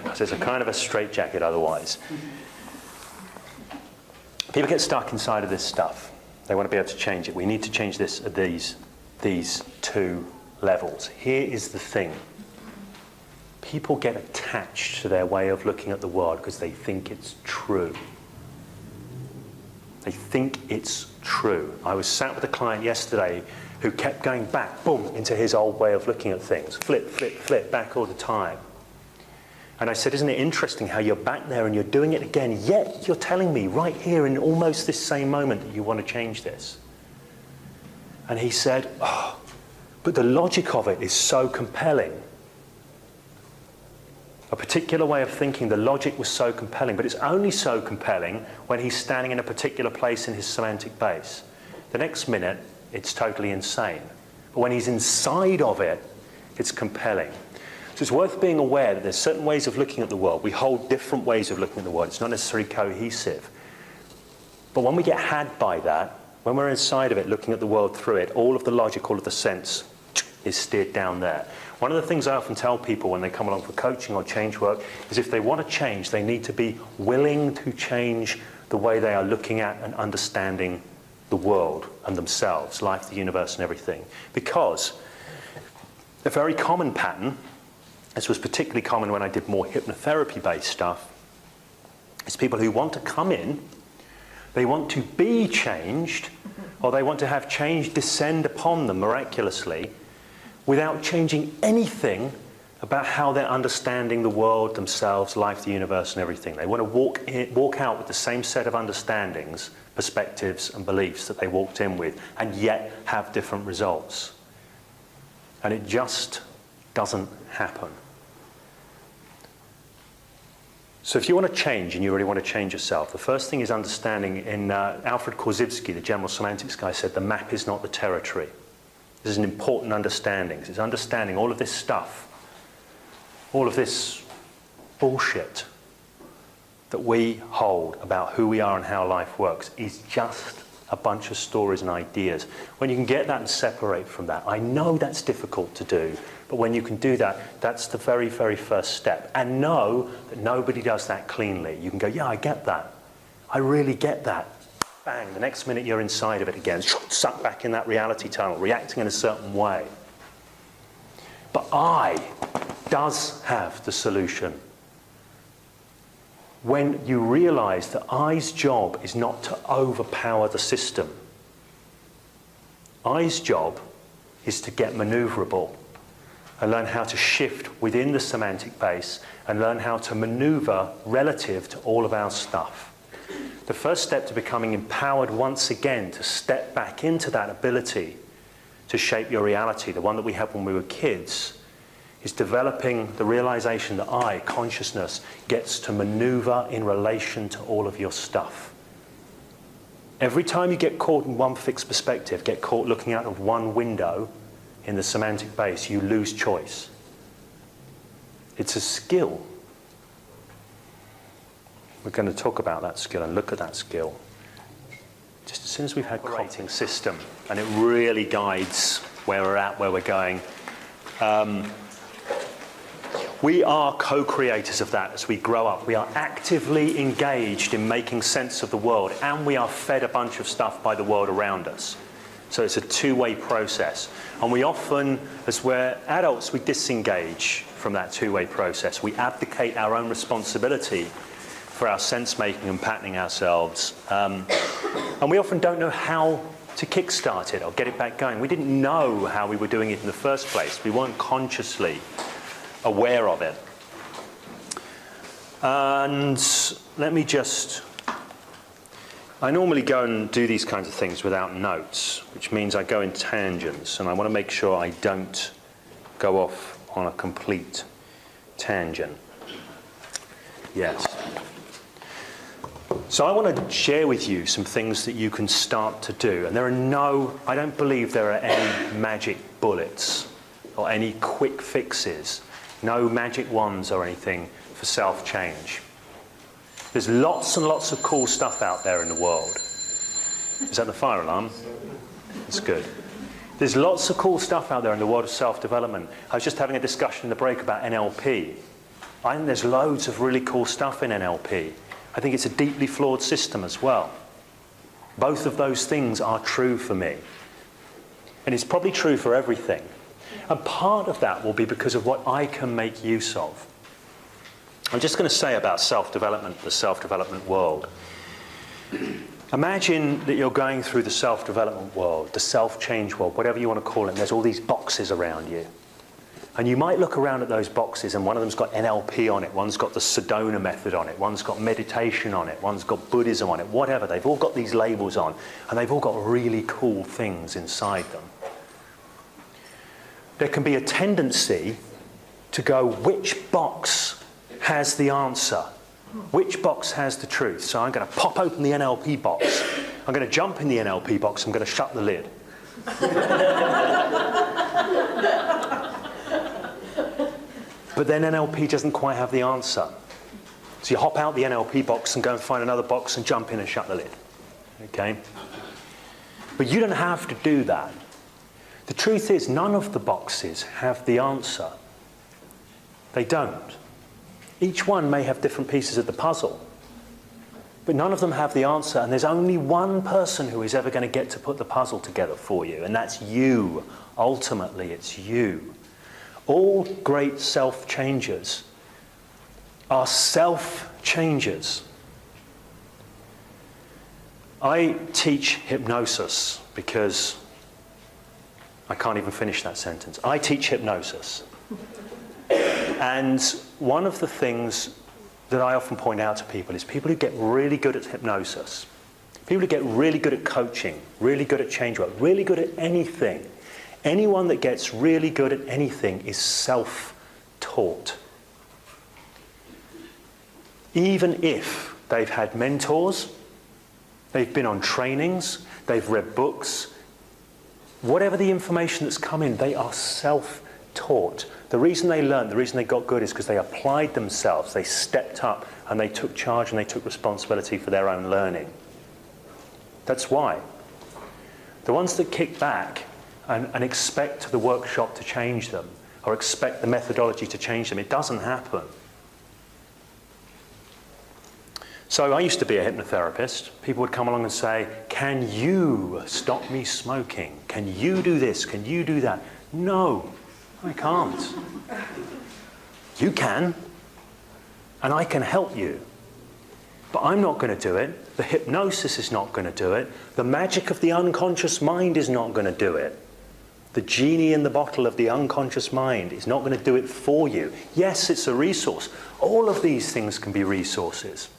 Because it's a kind of a straitjacket otherwise. People get stuck inside of this stuff. They want to be able to change it. We need to change this at these two levels. Here is the thing. People get attached to their way of looking at the world because they think it's true. They think it's true. I was sat with a client yesterday who kept going back, boom, into his old way of looking at things. Flip, flip, flip, back all the time. And I said, isn't it interesting how you're back there and you're doing it again, yet you're telling me right here in almost this same moment that you want to change this? And he said, oh, but the logic of it is so compelling. A particular way of thinking, the logic was so compelling, but it's only so compelling when he's standing in a particular place in his semantic base. The next minute, it's totally insane. But when he's inside of it, it's compelling. So it's worth being aware that there's certain ways of looking at the world. We hold different ways of looking at the world. It's not necessarily cohesive. But when we get had by that, when we're inside of it, looking at the world through it, all of the logic, all of the sense is steered down there. One of the things I often tell people when they come along for coaching or change work is if they want to change, they need to be willing to change the way they are looking at and understanding the world and themselves, life, the universe, and everything. Because a very common pattern, this was particularly common when I did more hypnotherapy-based stuff, is people who want to come in, they want to be changed, or they want to have change descend upon them miraculously, without changing anything about how they're understanding the world, themselves, life, the universe, and everything. They want to walk out with the same set of understandings, perspectives, and beliefs that they walked in with, and yet have different results. And it just doesn't happen. So if you want to change, and you really want to change yourself, the first thing is understanding, in Alfred Korzybski, the general semantics guy, said the map is not the territory. This is an important understanding. It's understanding all of this stuff, all of this bullshit that we hold about who we are and how life works is just a bunch of stories and ideas. When you can get that and separate from that, I know that's difficult to do, but when you can do that, that's the very, very first step. And know that nobody does that cleanly. You can go, yeah, I get that. I really get that. Bang, the next minute you're inside of it again, sucked back in that reality tunnel, reacting in a certain way. But I does have the solution. When you realize that I's job is not to overpower the system. I's job is to get maneuverable and learn how to shift within the semantic base and learn how to maneuver relative to all of our stuff. The first step to becoming empowered once again to step back into that ability to shape your reality, the one that we had when we were kids, is developing the realization that I, consciousness, gets to maneuver in relation to all of your stuff. Every time you get caught in one fixed perspective, get caught looking out of one window in the semantic base, you lose choice. It's a skill. We're going to talk about that skill and look at that skill. Just as soon as we've had operating system, and it really guides where we're at, where we're going. We are co-creators of that as we grow up. We are actively engaged in making sense of the world, and we are fed a bunch of stuff by the world around us. So it's a two-way process. And we often, as we're adults, we disengage from that two-way process. We abdicate our own responsibility for our sense-making and patterning ourselves. And we often don't know how to kickstart it or get it back going. We didn't know how we were doing it in the first place. We weren't consciously aware of it. And let me just... I normally go and do these kinds of things without notes, which means I go in tangents, and I want to make sure I don't go off on a complete tangent. Yes. So I want to share with you some things that you can start to do. And I don't believe there are any magic bullets or any quick fixes, no magic wands or anything for self-change. There's lots and lots of cool stuff out there in the world. Is that the fire alarm? That's good. There's lots of cool stuff out there in the world of self-development. I was just having a discussion in the break about NLP. I think there's loads of really cool stuff in NLP. I think it's a deeply flawed system as well. Both of those things are true for me. And it's probably true for everything. And part of that will be because of what I can make use of. I'm just going to say about self-development, the self-development world. Imagine that you're going through the self-development world, the self-change world, whatever you want to call it, and there's all these boxes around you. And you might look around at those boxes and one of them's got NLP on it, one's got the Sedona method on it, one's got meditation on it, one's got Buddhism on it, whatever. They've all got these labels on, and they've all got really cool things inside them. There can be a tendency to go, which box has the answer? Which box has the truth? So I'm going to pop open the NLP box. I'm going to jump in the NLP box. I'm going to shut the lid. But then NLP doesn't quite have the answer. So you hop out the NLP box and go and find another box and jump in and shut the lid. Okay? But you don't have to do that. The truth is, none of the boxes have the answer. They don't. Each one may have different pieces of the puzzle, but none of them have the answer, and there's only one person who is ever going to get to put the puzzle together for you, and that's you. Ultimately, it's you. All great self-changers are self-changers. I teach hypnosis because I can't even finish that sentence. I teach hypnosis. And one of the things that I often point out to people is people who get really good at hypnosis, people who get really good at coaching, really good at change work, really good at anything. Anyone that gets really good at anything is self-taught. Even if they've had mentors, they've been on trainings, they've read books, whatever the information that's come in, they are self-taught. The reason they learned, the reason they got good is because they applied themselves, they stepped up and they took charge and they took responsibility for their own learning. That's why. The ones that kick back and expect the workshop to change them, or expect the methodology to change them, it doesn't happen. So I used to be a hypnotherapist. People would come along and say, can you stop me smoking? Can you do this? Can you do that? No, I can't. You can, and I can help you. But I'm not going to do it. The hypnosis is not going to do it. The magic of the unconscious mind is not going to do it. The genie in the bottle of the unconscious mind is not going to do it for you. Yes, it's a resource. All of these things can be resources.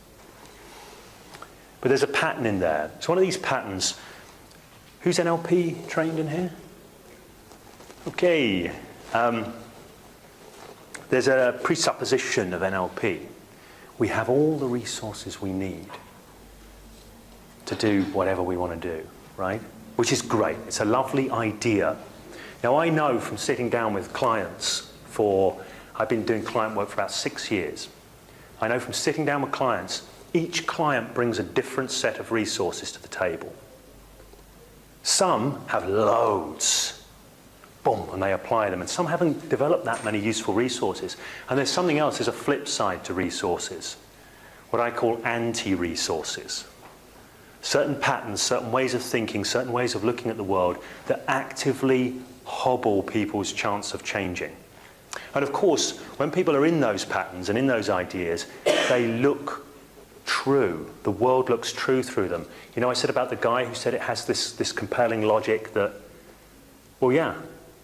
But there's a pattern in there. It's one of these patterns. Who's NLP trained in here? Okay. There's a presupposition of NLP. We have all the resources we need to do whatever we want to do, right? Which is great. It's a lovely idea. Now, I know from sitting down with clients I've been doing client work for about 6 years. I know from sitting down with clients, each client brings a different set of resources to the table. Some have loads, boom, and they apply them. And some haven't developed that many useful resources. And there's something else, there's a flip side to resources, what I call anti-resources. Certain patterns, certain ways of thinking, certain ways of looking at the world that actively hobble people's chance of changing. And of course, when people are in those patterns and in those ideas, they look true. The world looks true through them. You know, I said about the guy who said it has this compelling logic that, well, yeah,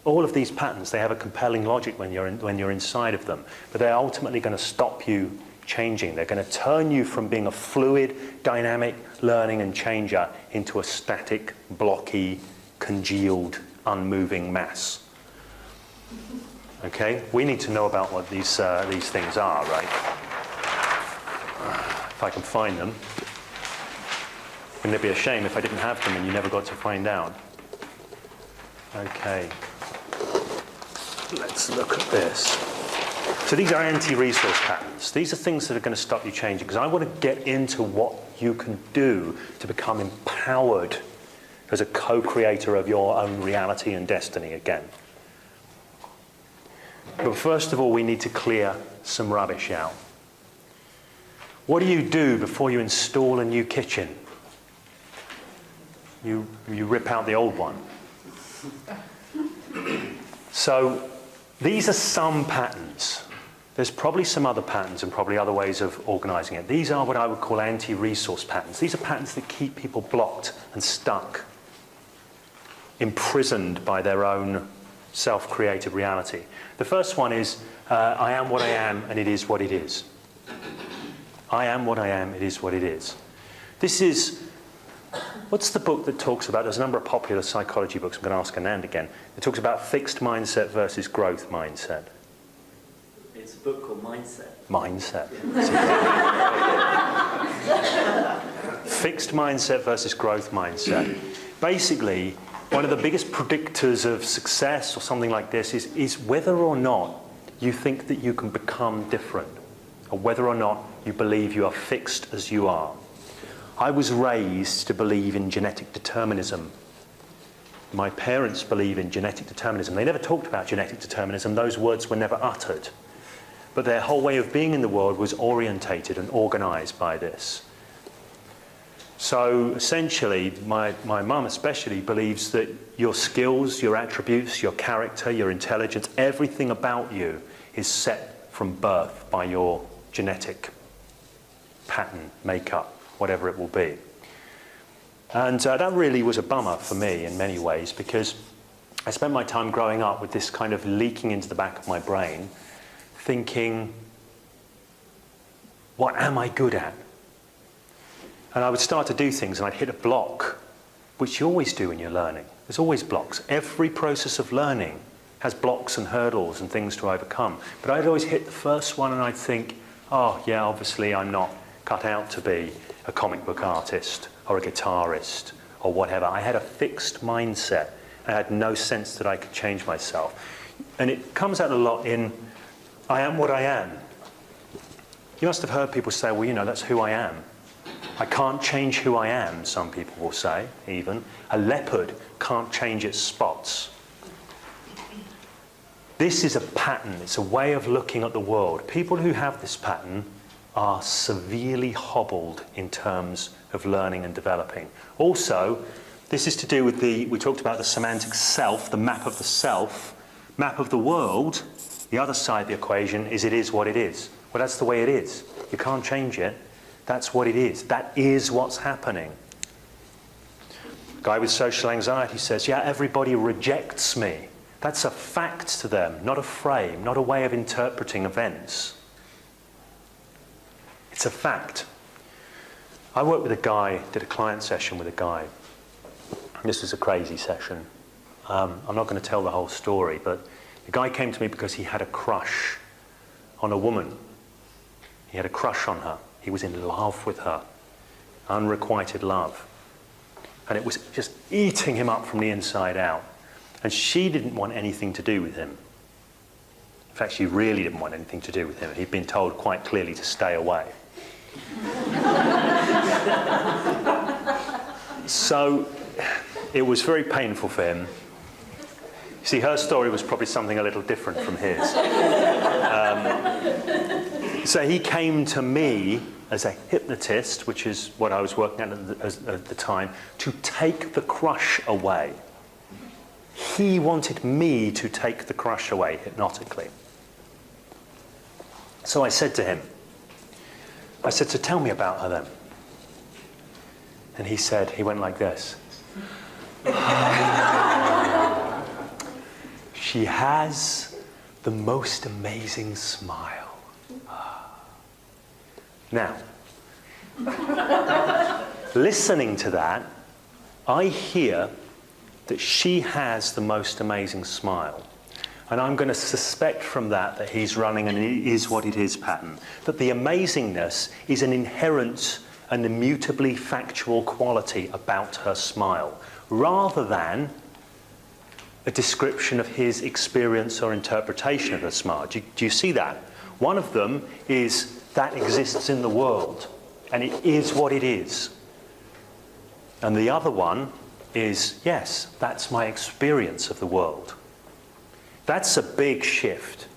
all of these patterns, they have a compelling logic when you're inside of them, but they're ultimately going to stop you changing. They're going to turn you from being a fluid, dynamic learning and changer into a static, blocky, congealed, unmoving mass. Okay, we need to know about what these things are, right? If I can find them. Wouldn't it be a shame if I didn't have them and you never got to find out? Okay. Let's look at this. So these are anti-resource patterns. These are things that are going to stop you changing, because I want to get into what you can do to become empowered as a co-creator of your own reality and destiny again. But first of all, we need to clear some rubbish out. What do you do before you install a new kitchen? You rip out the old one. So these are some patterns. There's probably some other patterns and probably other ways of organising it. These are what I would call anti-resource patterns. These are patterns that keep people blocked and stuck, imprisoned by their own self-created reality. The first one is, I am what I am and it is what it is. I am what I am, it is what it is. This is, what's the book that talks about, there's a number of popular psychology books, I'm going to ask Anand again, it talks about fixed mindset versus growth mindset. It's a book called Mindset. Mindset. Fixed mindset versus growth mindset. Basically, one of the biggest predictors of success or something like this is whether or not you think that you can become different, or whether or not you believe you are fixed as you are. I was raised to believe in genetic determinism. My parents believe in genetic determinism. They never talked about genetic determinism. Those words were never uttered. But their whole way of being in the world was orientated and organised by this. So essentially, my mum especially believes that your skills, your attributes, your character, your intelligence, everything about you is set from birth by your genetic pattern, makeup, whatever it will be. And that really was a bummer for me in many ways, because I spent my time growing up with this kind of leaking into the back of my brain, thinking, what am I good at? And I would start to do things and I'd hit a block, which you always do when you're learning. There's always blocks. Every process of learning has blocks and hurdles and things to overcome. But I'd always hit the first one and I'd think, oh yeah, obviously I'm not cut out to be a comic book artist or a guitarist or whatever. I had a fixed mindset. I had no sense that I could change myself. And it comes out a lot in, I am what I am. You must have heard people say, well, you know, that's who I am. I can't change who I am, some people will say, even. A leopard can't change its spots. This is a pattern. It's a way of looking at the world. People who have this pattern are severely hobbled in terms of learning and developing. Also, this is to do with we talked about the semantic self, the map of the self, map of the world. The other side of the equation is it is what it is. Well, that's the way it is. You can't change it. That's what it is. That is what's happening. A guy with social anxiety says, yeah, everybody rejects me. That's a fact to them, not a frame, not a way of interpreting events. It's a fact. I worked with a guy, did a client session with a guy. This was a crazy session. I'm not going to tell the whole story, but the guy came to me because he had a crush on a woman. He had a crush on her. He was in love with her. Unrequited love. And it was just eating him up from the inside out. And she didn't want anything to do with him. In fact, she really didn't want anything to do with him. He'd been told quite clearly to stay away. So it was very painful for him. You see, her story was probably something a little different from his. So he came to me as a hypnotist, which is what I was working at the time, to take the crush away. He wanted me to take the crush away hypnotically. So I said to him, so tell me about her then. And he said, he went like this. She has the most amazing smile. Now, listening to that, I hear that she has the most amazing smile. And I'm going to suspect from that he's running an it is what it is pattern. That the amazingness is an inherent and immutably factual quality about her smile, rather than a description of his experience or interpretation of her smile. Do you see that? One of them is that exists in the world, and it is what it is. And the other one is, yes, that's my experience of the world. That's a big shift.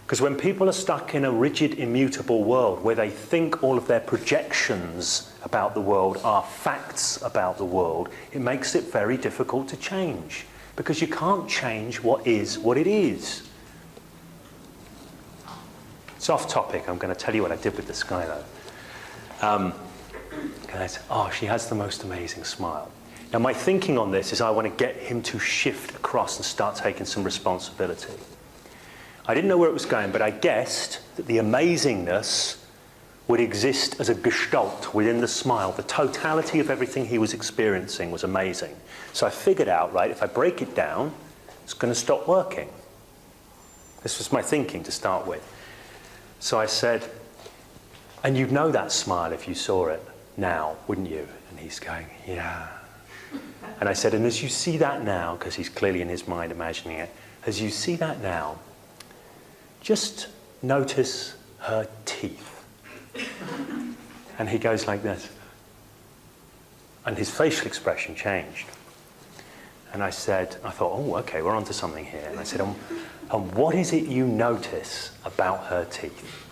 Because when people are stuck in a rigid, immutable world where they think all of their projections about the world are facts about the world, it makes it very difficult to change. Because you can't change what is what it is. It's off topic. I'm going to tell you what I did with this guy, though. And I said, oh, she has the most amazing smile. Now, my thinking on this is I want to get him to shift across and start taking some responsibility. I didn't know where it was going, but I guessed that the amazingness would exist as a gestalt within the smile. The totality of everything he was experiencing was amazing. So I figured out, right, if I break it down, it's going to stop working. This was my thinking to start with. So I said, and you'd know that smile if you saw it now, wouldn't you? And he's going, yeah. And I said, and as you see that now, because he's clearly in his mind imagining it, as you see that now, just notice her teeth. And he goes like this. And his facial expression changed. And I said, I thought, oh, okay, we're onto something here. And I said, and what is it you notice about her teeth?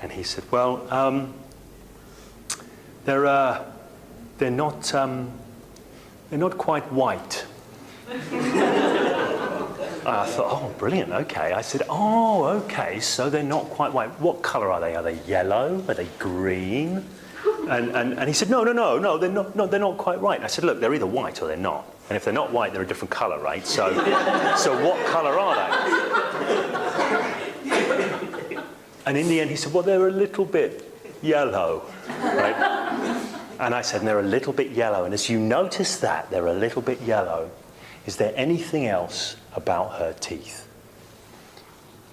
And he said, well, they're not quite white. I thought, oh, brilliant, okay. I said, oh, okay, so they're not quite white. What colour are they? Are they yellow? Are they green? And he said, no, they're not quite right. I said, look, they're either white or they're not. And if they're not white, they're a different colour, right? So what colour are they? And in the end, he said, well, they're a little bit yellow, right? And I said, they're a little bit yellow. And as you notice that they're a little bit yellow, is there anything else about her teeth?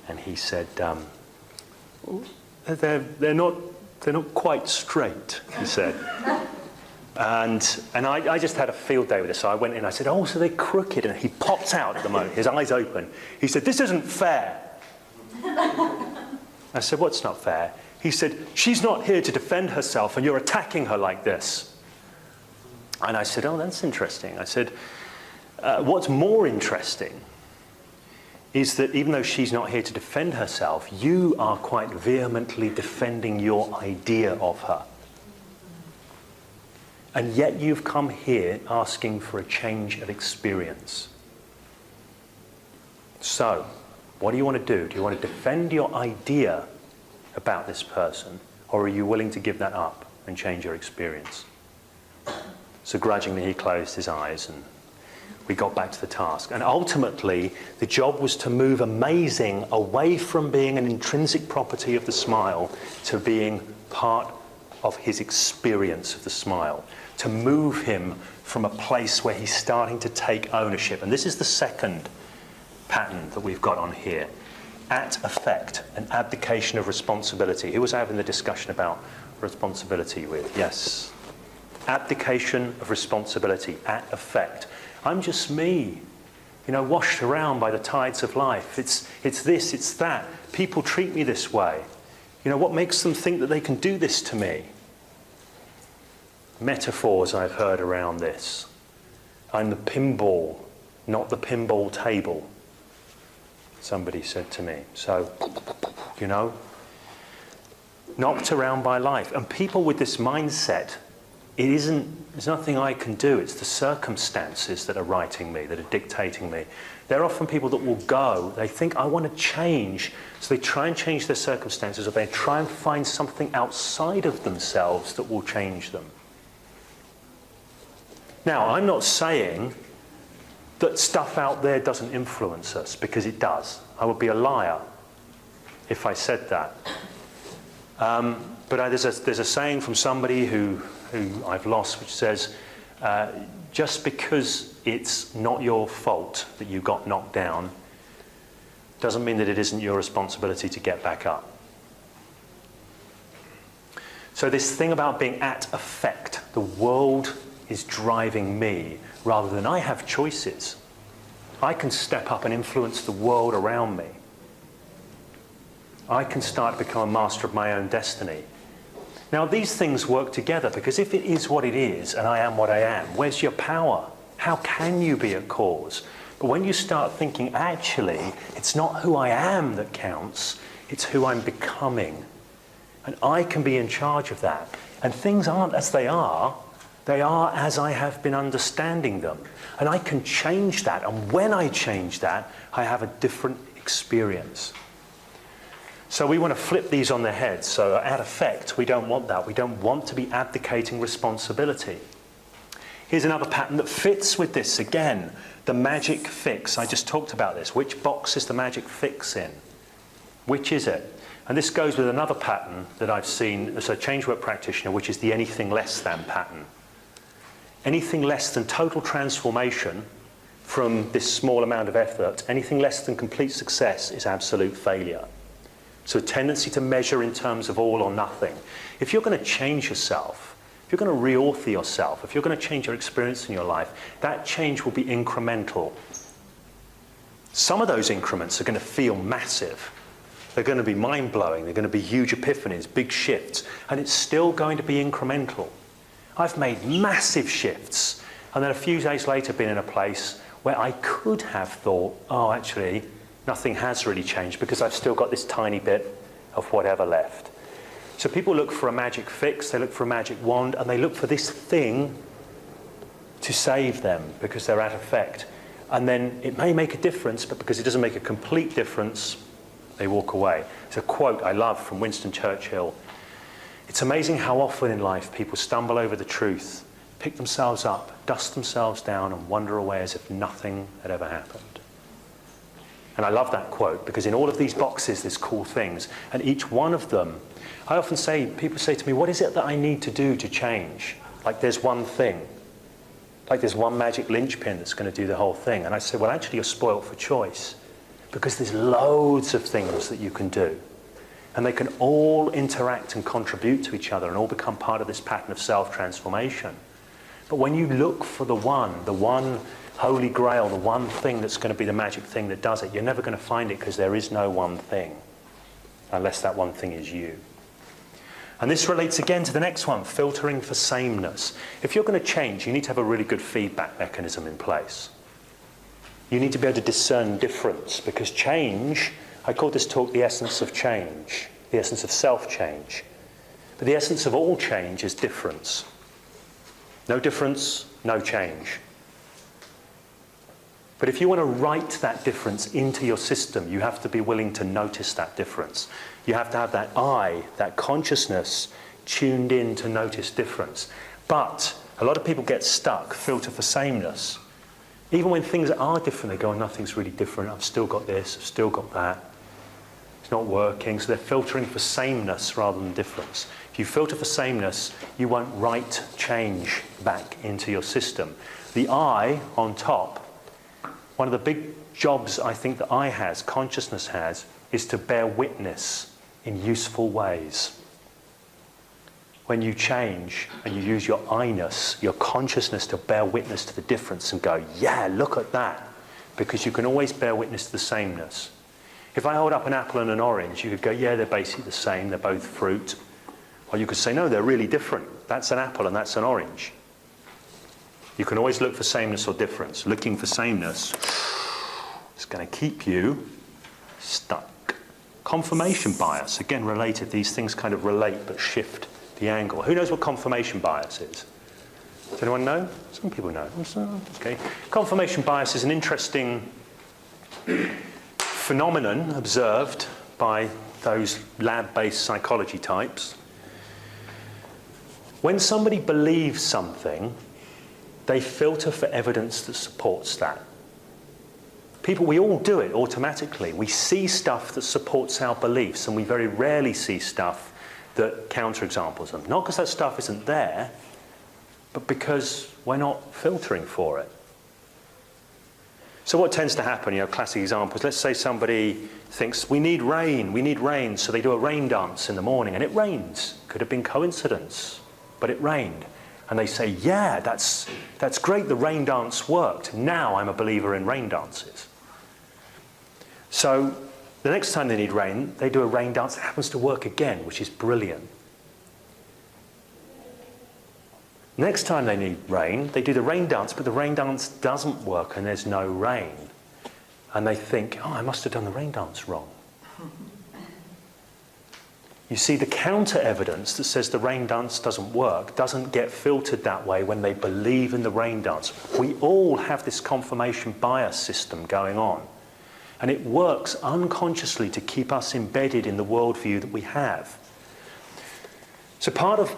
And he said, they're not quite straight, he said. And I just had a field day with this. So I went in, I said, oh, so they're crooked. And he popped out at the moment, his eyes open. He said, this isn't fair. I said, what's not fair? He said, she's not here to defend herself and you're attacking her like this. And I said, oh, that's interesting. I said, what's more interesting is that even though she's not here to defend herself, you are quite vehemently defending your idea of her. And yet you've come here asking for a change of experience. So, what do you want to do? Do you want to defend your idea about this person, or are you willing to give that up and change your experience? So grudgingly he closed his eyes and we got back to the task. And ultimately, the job was to move amazing away from being an intrinsic property of the smile to being part of his experience of the smile. To move him from a place where he's starting to take ownership. And this is the second pattern that we've got on here. At effect, an abdication of responsibility. Who was I having the discussion about responsibility with? Yes. Abdication of responsibility, at effect. I'm just me, washed around by the tides of life. It's this, it's that. People treat me this way. What makes them think that they can do this to me? Metaphors I've heard around this. I'm the pinball, not the pinball table, somebody said to me. So, knocked around by life. And people with this mindset, there's nothing I can do. It's the circumstances that are writing me, that are dictating me. They're often people that will go, they think, I want to change. So they try and change their circumstances, or they try and find something outside of themselves that will change them. Now, I'm not saying that stuff out there doesn't influence us, because it does. I would be a liar if I said that. But there's a saying from somebody who I've lost, which says, just because it's not your fault that you got knocked down, doesn't mean that it isn't your responsibility to get back up. So this thing about being at effect, the world is driving me, rather than I have choices. I can step up and influence the world around me. I can start to become a master of my own destiny. Now, these things work together, because if it is what it is, and I am what I am, where's your power? How can you be a cause? But when you start thinking, actually, it's not who I am that counts, it's who I'm becoming. And I can be in charge of that. And things aren't as they are as I have been understanding them. And I can change that. And when I change that, I have a different experience. So we want to flip these on their heads. So at effect, we don't want that. We don't want to be abdicating responsibility. Here's another pattern that fits with this. Again, the magic fix. I just talked about this. Which box is the magic fix in? Which is it? And this goes with another pattern that I've seen as a change work practitioner, which is the anything less than pattern. Anything less than total transformation from this small amount of effort, anything less than complete success is absolute failure. So a tendency to measure in terms of all or nothing. If you're going to change yourself, if you're going to reauthor yourself, if you're going to change your experience in your life, that change will be incremental. Some of those increments are going to feel massive. They're going to be mind-blowing. They're going to be huge epiphanies, big shifts. And it's still going to be incremental. I've made massive shifts And then a few days later been in a place where I could have thought, oh, actually, nothing has really changed because I've still got this tiny bit of whatever left. So people look for a magic fix, they look for a magic wand, and they look for this thing to save them because they're out of effect. And then it may make a difference, but because it doesn't make a complete difference, they walk away. It's a quote I love from Winston Churchill. It's amazing how often in life people stumble over the truth, pick themselves up, dust themselves down, and wander away as if nothing had ever happened. And I love that quote because in all of these boxes there's cool things, and each one of them, I often say, people say to me, what is it that I need to do to change? Like there's one thing. Like there's one magic linchpin that's going to do the whole thing. And I say, well, actually you're spoilt for choice because there's loads of things that you can do. And they can all interact and contribute to each other and all become part of this pattern of self-transformation. But when you look for the one holy grail, the one thing that's going to be the magic thing that does it, you're never going to find it because there is no one thing, unless that one thing is you. And this relates again to the next one, filtering for sameness. If you're going to change, you need to have a really good feedback mechanism in place. You need to be able to discern difference, because change, I call this talk the essence of change, the essence of self-change. But the essence of all change is difference. No difference, no change. But if you want to write that difference into your system, you have to be willing to notice that difference. You have to have that eye, that consciousness, tuned in to notice difference. But a lot of people get stuck, filter for sameness. Even when things are different, they go, nothing's really different, I've still got this, I've still got that. It's not working, so they're filtering for sameness rather than difference. If you filter for sameness, you won't write change back into your system. The I on top, one of the big jobs I think that I has, consciousness has, is to bear witness in useful ways. When you change and you use your I-ness, your consciousness to bear witness to the difference and go, yeah, look at that. Because you can always bear witness to the sameness. If I hold up an apple and an orange, you could go, yeah, they're basically the same, they're both fruit. Or you could say, no, they're really different. That's an apple and that's an orange. You can always look for sameness or difference. Looking for sameness is going to keep you stuck. Confirmation bias, again related. These things kind of relate but shift the angle. Who knows what confirmation bias is? Does anyone know? Some people know. Okay. Confirmation bias is an interesting phenomenon observed by those lab-based psychology types. When somebody believes something, they filter for evidence that supports that. People, we all do it automatically. We see stuff that supports our beliefs, and we very rarely see stuff that counterexamples them. Not because that stuff isn't there, but because we're not filtering for it. So what tends to happen, classic examples, let's say somebody thinks, we need rain, so they do a rain dance in the morning, and it rains. Could have been coincidence, but it rained. And they say, yeah, that's great, the rain dance worked. Now I'm a believer in rain dances. So the next time they need rain, they do a rain dance that happens to work again, which is brilliant. Next time they need rain, they do the rain dance, but the rain dance doesn't work and there's no rain. And they think, oh, I must have done the rain dance wrong. You see, the counter evidence that says the rain dance doesn't work doesn't get filtered that way when they believe in the rain dance. We all have this confirmation bias system going on. And it works unconsciously to keep us embedded in the worldview that we have. So part of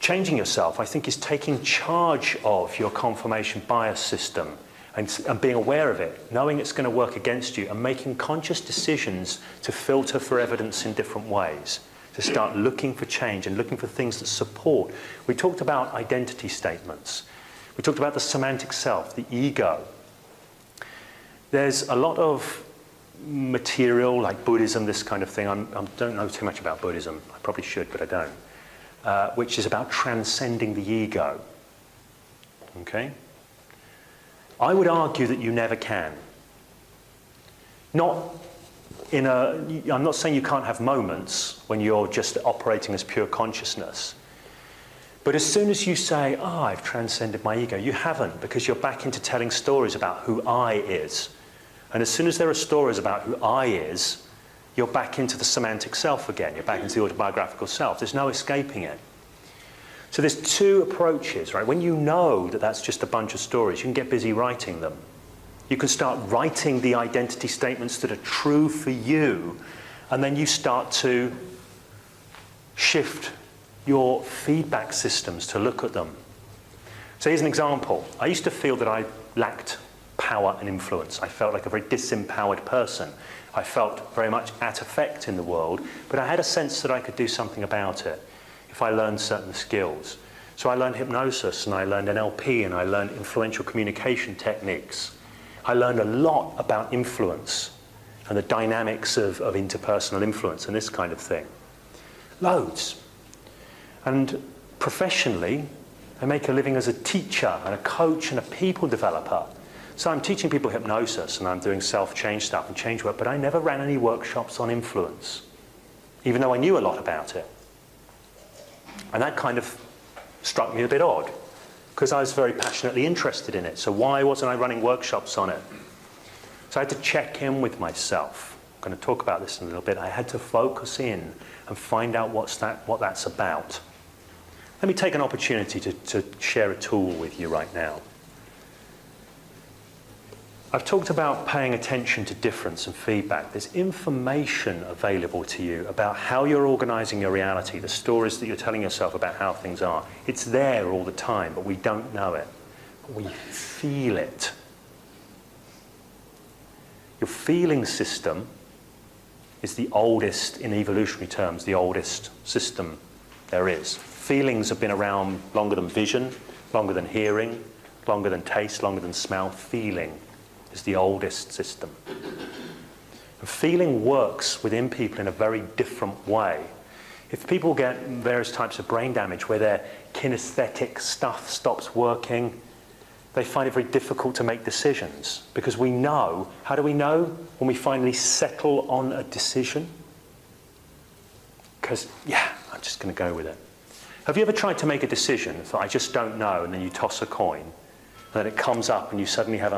changing yourself, I think, is taking charge of your confirmation bias system and being aware of it, knowing it's going to work against you, and making conscious decisions to filter for evidence in different ways, to start looking for change and looking for things that support. We talked about identity statements. We talked about the semantic self, the ego. There's a lot of material, like Buddhism, this kind of thing. I don't know too much about Buddhism. I probably should, but I don't. Which is about transcending the ego. Okay? I would argue that you never can. I'm not saying you can't have moments when you're just operating as pure consciousness. But as soon as you say, oh, I've transcended my ego, you haven't, because you're back into telling stories about who I is. And as soon as there are stories about who I is, you're back into the semantic self again. You're back into the autobiographical self. There's no escaping it. So there's two approaches, right? When you know that that's just a bunch of stories, you can get busy writing them. You can start writing the identity statements that are true for you, and then you start to shift your feedback systems to look at them. So here's an example. I used to feel that I lacked power and influence. I felt like a very disempowered person. I felt very much at effect in the world, but I had a sense that I could do something about it if I learned certain skills. So I learned hypnosis, and I learned NLP, and I learned influential communication techniques. I learned a lot about influence and the dynamics of interpersonal influence and this kind of thing. Loads. And professionally, I make a living as a teacher and a coach and a people developer. So I'm teaching people hypnosis, and I'm doing self-change stuff and change work, but I never ran any workshops on influence, even though I knew a lot about it. And that kind of struck me a bit odd, because I was very passionately interested in it. So why wasn't I running workshops on it? So I had to check in with myself. I'm going to talk about this in a little bit. I had to focus in and find out what that's about. Let me take an opportunity to share a tool with you right now. I've talked about paying attention to difference and feedback. There's information available to you about how you're organizing your reality, the stories that you're telling yourself about how things are. It's there all the time, but we don't know it. We feel it. Your feeling system is the oldest, in evolutionary terms, the oldest system there is. Feelings have been around longer than vision, longer than hearing, longer than taste, longer than smell. Feeling is the oldest system. And feeling works within people in a very different way. If people get various types of brain damage where their kinesthetic stuff stops working, they find it very difficult to make decisions, because we know. How do we know? When we finally settle on a decision. Because, yeah, I'm just going to go with it. Have you ever tried to make a decision and thought, I just don't know, and then you toss a coin, and then it comes up and you suddenly have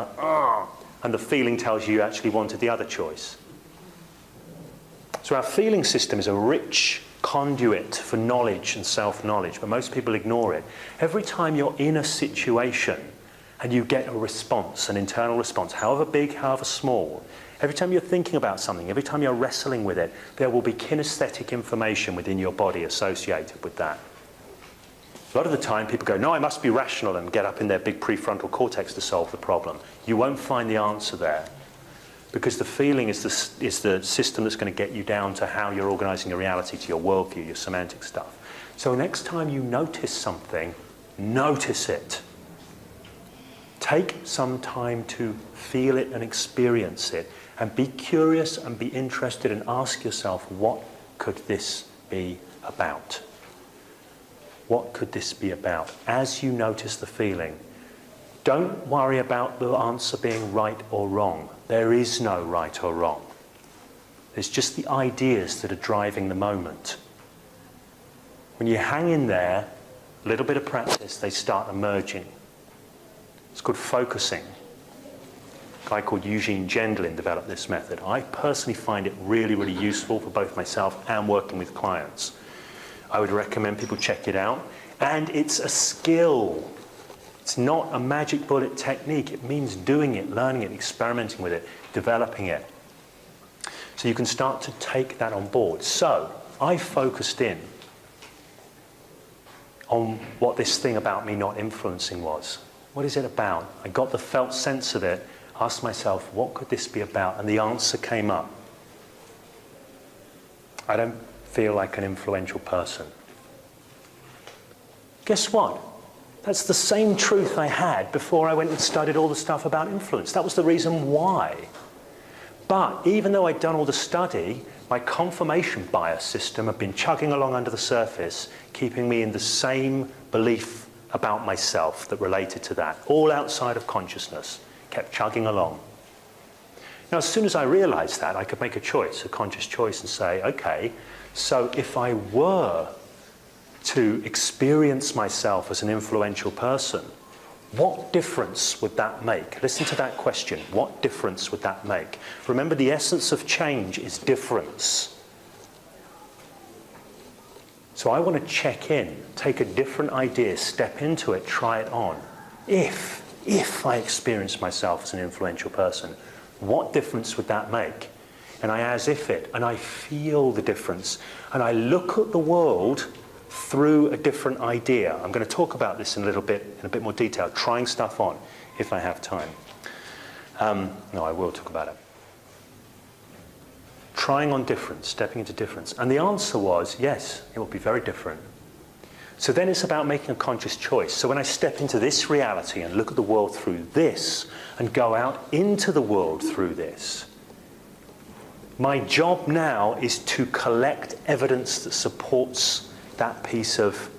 and the feeling tells you actually wanted the other choice? So our feeling system is a rich conduit for knowledge and self-knowledge, but most people ignore it. Every time you're in a situation and you get a response, an internal response, however big, however small, every time you're thinking about something, every time you're wrestling with it, there will be kinesthetic information within your body associated with that. A lot of the time people go, no, I must be rational, and get up in their big prefrontal cortex to solve the problem. You won't find the answer there, because the feeling is the system that's going to get you down to how you're organizing your reality, to your worldview, your semantic stuff. So next time you notice something, notice it. Take some time to feel it and experience it, and be curious and be interested, and ask yourself, what could this be about? What could this be about? As you notice the feeling, don't worry about the answer being right or wrong. There is no right or wrong. There's just the ideas that are driving the moment. When you hang in there, a little bit of practice, they start emerging. It's called focusing. A guy called Eugene Gendlin developed this method. I personally find it really, really useful for both myself and working with clients. I would recommend people check it out. And it's a skill. It's not a magic bullet technique. It means doing it, learning it, experimenting with it, developing it. So you can start to take that on board. So I focused in on what this thing about me not influencing was. What is it about? I got the felt sense of it, asked myself, what could this be about? And the answer came up. I don't feel like an influential person. Guess what? That's the same truth I had before I went and studied all the stuff about influence. That was the reason why. But even though I'd done all the study, my confirmation bias system had been chugging along under the surface, keeping me in the same belief about myself that related to that, all outside of consciousness, kept chugging along. Now, as soon as I realized that, I could make a choice, a conscious choice, and say, okay, so if I were to experience myself as an influential person, what difference would that make? Listen to that question. What difference would that make? Remember, the essence of change is difference. So I want to check in, take a different idea, step into it, try it on. If I experience myself as an influential person, what difference would that make? And I as if it, and I feel the difference. And I look at the world through a different idea. I'm going to talk about this in a bit more detail, trying stuff on if I have time. No, I will talk about it. Trying on difference, stepping into difference. And the answer was, yes, it will be very different. So then it's about making a conscious choice. So when I step into this reality and look at the world through this and go out into the world through this, my job now is to collect evidence that supports that piece of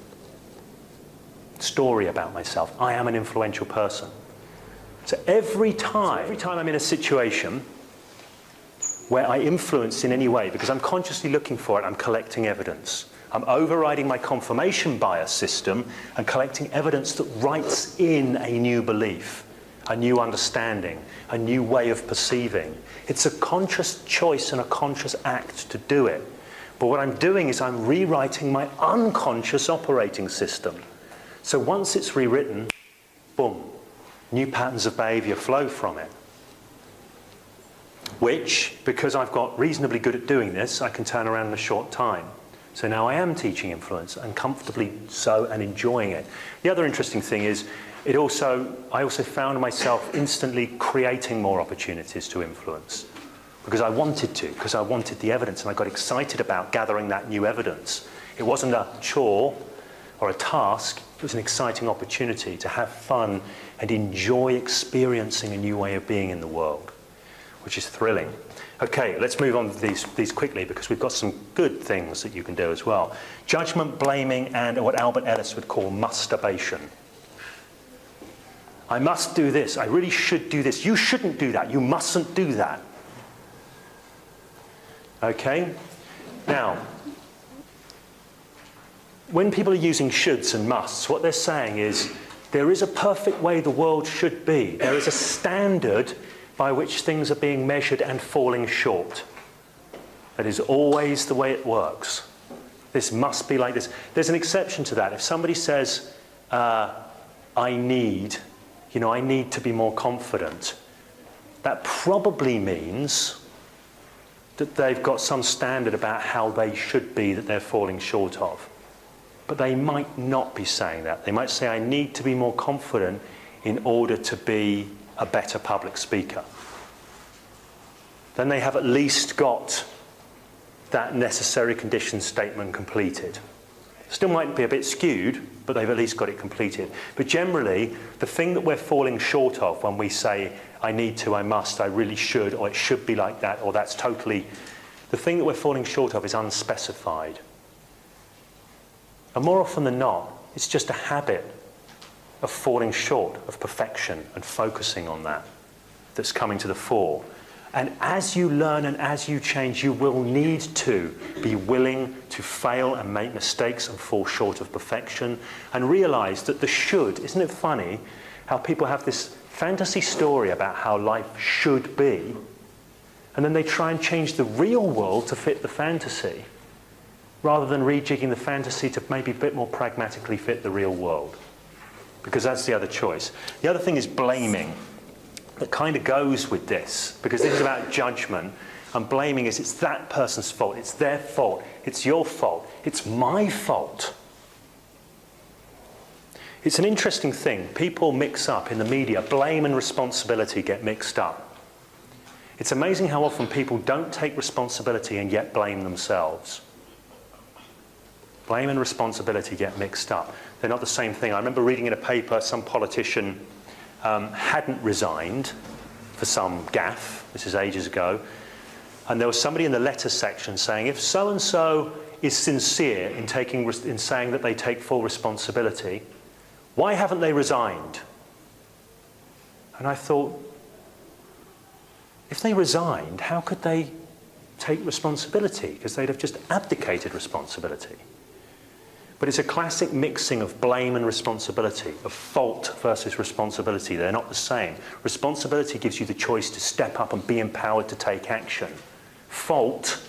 story about myself. I am an influential person. So every time I'm in a situation where I influence in any way, because I'm consciously looking for it, I'm collecting evidence. I'm overriding my confirmation bias system and collecting evidence that writes in a new belief, a new understanding, a new way of perceiving. It's a conscious choice and a conscious act to do it. But what I'm doing is I'm rewriting my unconscious operating system. So once it's rewritten, boom, new patterns of behavior flow from it. Which, because I've got reasonably good at doing this, I can turn around in a short time. So now I am teaching influence, and comfortably so, and enjoying it. The other interesting thing is, I also found myself instantly creating more opportunities to influence. Because I wanted to, because I wanted the evidence, and I got excited about gathering that new evidence. It wasn't a chore or a task, it was an exciting opportunity to have fun and enjoy experiencing a new way of being in the world, which is thrilling. Okay, let's move on to these quickly, because we've got some good things that you can do as well. Judgment, blaming, and what Albert Ellis would call masturbation. I must do this, I really should do this, you shouldn't do that, you mustn't do that. Okay? Now, when people are using shoulds and musts, what they're saying is, there is a perfect way the world should be. There is a standard by which things are being measured and falling short. That is always the way it works. This must be like this. There's an exception to that. If somebody says, I need to be more confident, that probably means that they've got some standard about how they should be that they're falling short of. But they might not be saying that. They might say, I need to be more confident in order to be a better public speaker. Then they have at least got that necessary condition statement completed. Still might be a bit skewed, but they've at least got it completed. But generally, the thing that we're falling short of when we say, I need to, I must, I really should, or it should be like that, or that's totally... The thing that we're falling short of is unspecified. And more often than not, it's just a habit of falling short of perfection and focusing on that that's coming to the fore. And as you learn and as you change, you will need to be willing to fail and make mistakes and fall short of perfection, and realize that the should, isn't it funny how people have this fantasy story about how life should be, and then they try and change the real world to fit the fantasy, rather than rejigging the fantasy to maybe a bit more pragmatically fit the real world. Because that's the other choice. The other thing is blaming. That kind of goes with this, because this is about judgment, and blaming is it's that person's fault, it's their fault, it's your fault, it's my fault. It's an interesting thing. People mix up in the media. Blame and responsibility get mixed up. It's amazing how often people don't take responsibility and yet blame themselves. Blame and responsibility get mixed up. They're not the same thing. I remember reading in a paper some politician hadn't resigned for some gaffe, this is ages ago, and there was somebody in the letter section saying, if so-and-so is sincere in saying that they take full responsibility, why haven't they resigned? And I thought, if they resigned, how could they take responsibility? Because they'd have just abdicated responsibility. But it's a classic mixing of blame and responsibility, of fault versus responsibility. They're not the same. Responsibility gives you the choice to step up and be empowered to take action. Fault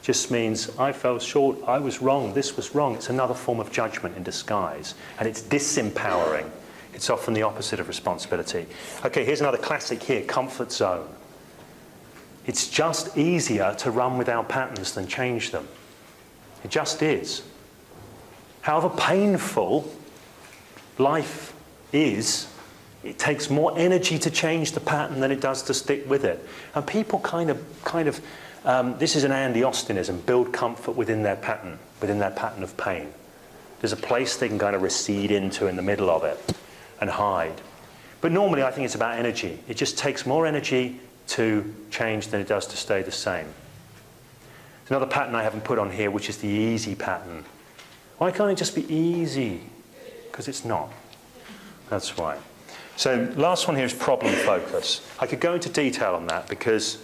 just means, I fell short, I was wrong, this was wrong. It's another form of judgment in disguise. And it's disempowering. It's often the opposite of responsibility. Okay, here's another classic here, comfort zone. It's just easier to run with our patterns than change them. It just is. However painful life is, it takes more energy to change the pattern than it does to stick with it. And people kind of, this is an Andy Austinism, build comfort within their pattern of pain. There's a place they can kind of recede into in the middle of it and hide. But normally I think it's about energy. It just takes more energy to change than it does to stay the same. There's another pattern I haven't put on here, which is the easy pattern. Why can't it just be easy? Because it's not. That's why. So last one here is problem focus. I could go into detail on that because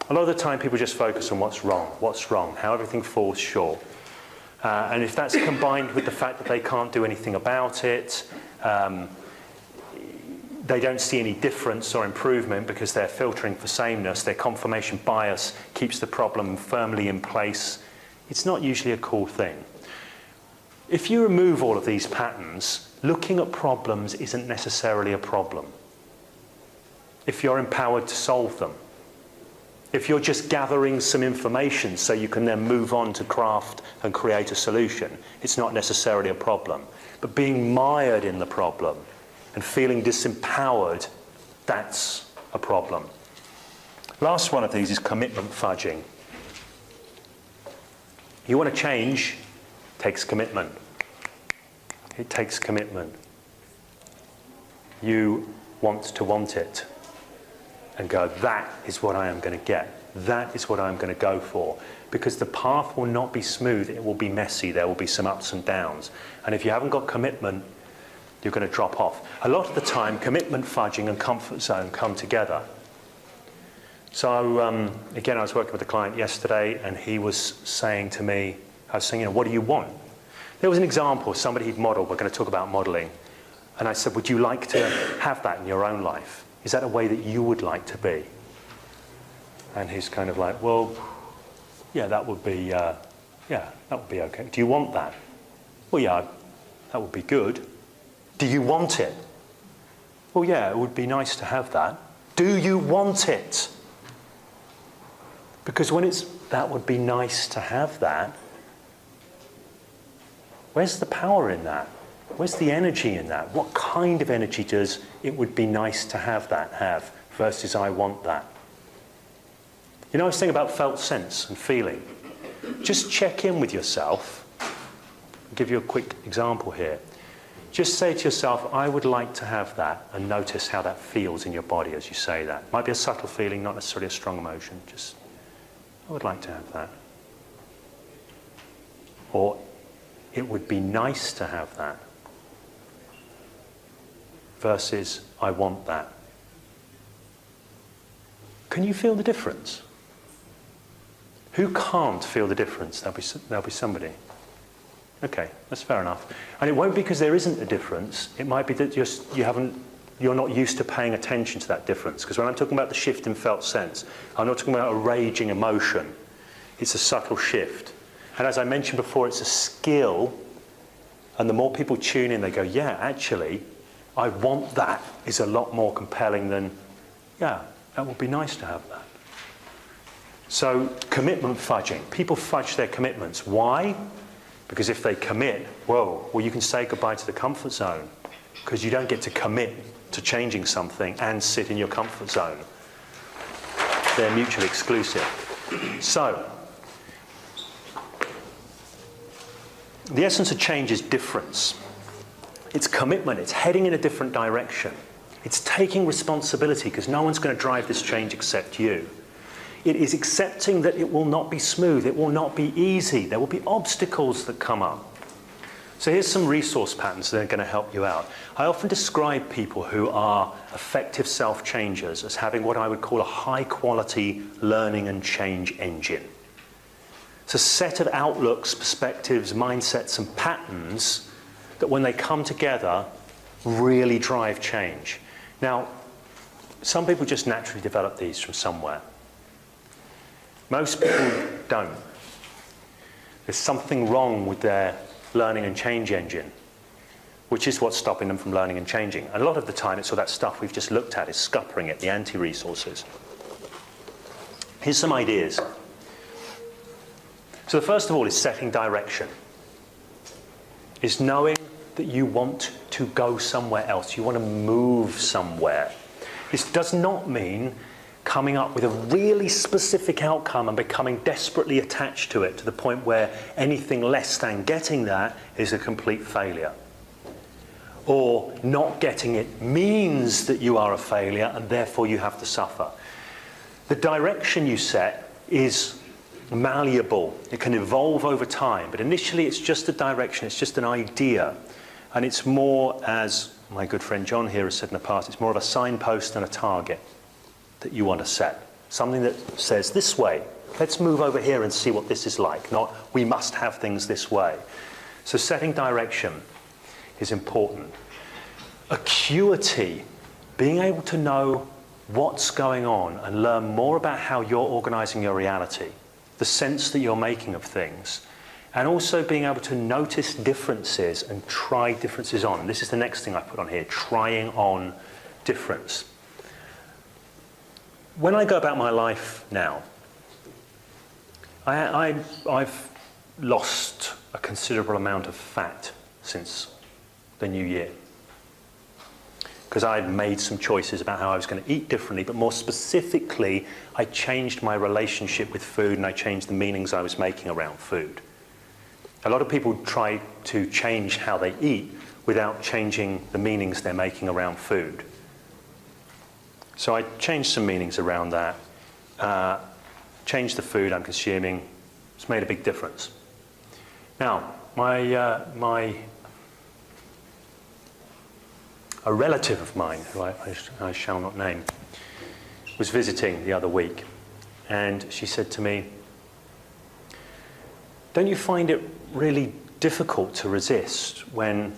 a lot of the time people just focus on what's wrong, how everything falls short. And if that's combined with the fact that they can't do anything about it, they don't see any difference or improvement because they're filtering for sameness, their confirmation bias keeps the problem firmly in place, it's not usually a cool thing. If you remove all of these patterns, looking at problems isn't necessarily a problem. If you're empowered to solve them. If you're just gathering some information so you can then move on to craft and create a solution, it's not necessarily a problem. But being mired in the problem and feeling disempowered, that's a problem. Last one of these is commitment fudging. You want to change, it takes commitment. It takes commitment. You want to want it and go, that is what I am going to get. That is what I'm going to go for. Because the path will not be smooth, it will be messy, there will be some ups and downs. And if you haven't got commitment, you're going to drop off. A lot of the time, commitment fudging and comfort zone come together. So, again, I was working with a client yesterday, and he was saying to me, I was saying, you know, what do you want? There was an example of somebody he'd modelled. We're going to talk about modelling. And I said, would you like to have that in your own life? Is that a way that you would like to be? And he's kind of like, well, yeah, that would be okay. Do you want that? Well, yeah, that would be good. Do you want it? Well, yeah, it would be nice to have that. Do you want it? Because when it's, that would be nice to have that, where's the power in that? Where's the energy in that? What kind of energy does it would be nice to have that have versus I want that? You know, I was thinking about felt sense and feeling. Just check in with yourself. I'll give you a quick example here. Just say to yourself, I would like to have that, and notice how that feels in your body as you say that. Might be a subtle feeling, not necessarily a strong emotion. Just, I would like to have that. Or, it would be nice to have that. Versus, I want that. Can you feel the difference? Who can't feel the difference? There'll be somebody. Okay, that's fair enough. And it won't be because there isn't a difference. It might be that you're not used to paying attention to that difference. Because when I'm talking about the shift in felt sense, I'm not talking about a raging emotion. It's a subtle shift. And as I mentioned before, it's a skill. And the more people tune in, they go, yeah, actually, I want that is a lot more compelling than, yeah, that would be nice to have that. So commitment fudging. People fudge their commitments. Why? Because if they commit, well, you can say goodbye to the comfort zone because you don't get to commit to changing something and sit in your comfort zone. They're mutually exclusive. So, the essence of change is difference. It's commitment. It's heading in a different direction. It's taking responsibility because no one's going to drive this change except you. It is accepting that it will not be smooth, it will not be easy, there will be obstacles that come up. So here's some resource patterns that are going to help you out. I often describe people who are effective self-changers as having what I would call a high-quality learning and change engine. It's a set of outlooks, perspectives, mindsets and patterns that when they come together really drive change. Now, some people just naturally develop these from somewhere. Most people don't. There's something wrong with their learning and change engine, which is what's stopping them from learning and changing. And a lot of the time it's all that stuff we've just looked at, is scuppering it, the anti-resources. Here's some ideas. So the first of all is setting direction. Is knowing that you want to go somewhere else. You want to move somewhere. This does not mean coming up with a really specific outcome and becoming desperately attached to it to the point where anything less than getting that is a complete failure. Or not getting it means that you are a failure and therefore you have to suffer. The direction you set is malleable. It can evolve over time, but initially it's just a direction, it's just an idea. And it's more, as my good friend John here has said in the past, it's more of a signpost than a target that you want to set. Something that says, this way, let's move over here and see what this is like, not we must have things this way. So setting direction is important. Acuity, being able to know what's going on and learn more about how you're organising your reality, the sense that you're making of things, and also being able to notice differences and try differences on. And this is the next thing I put on here, trying on difference. When I go about my life now, I've lost a considerable amount of fat since the new year. Because I'd made some choices about how I was going to eat differently, but more specifically, I changed my relationship with food and I changed the meanings I was making around food. A lot of people try to change how they eat without changing the meanings they're making around food. So I changed some meanings around that, changed the food I'm consuming. It's made a big difference. Now, a relative of mine, who I shall not name, was visiting the other week, and she said to me, don't you find it really difficult to resist when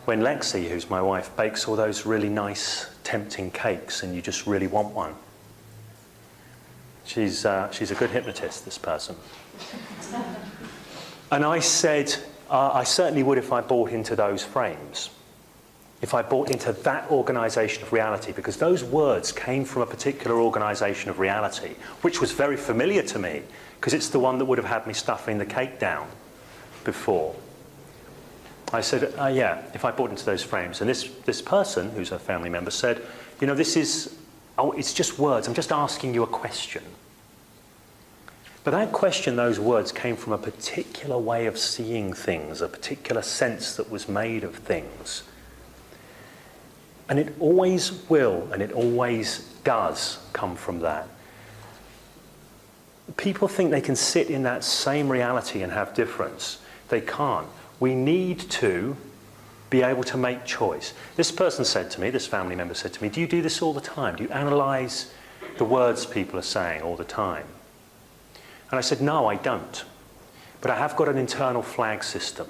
Lexi, who's my wife, bakes all those really nice, tempting cakes and you just really want one? She's a good hypnotist, this person. And I said, I certainly would if I bought into those frames. If I bought into that organisation of reality, because those words came from a particular organisation of reality, which was very familiar to me, because it's the one that would have had me stuffing the cake down before. I said, yeah, if I bought into those frames. And this person, who's a family member, said, you know, it's just words. I'm just asking you a question. But that question, those words, came from a particular way of seeing things, a particular sense that was made of things. And it always will, and it always does come from that. People think they can sit in that same reality and have difference. They can't. We need to be able to make choice. This person said to me, this family member said to me, do you do this all the time? Do you analyse the words people are saying all the time? And I said, no, I don't. But I have got an internal flag system.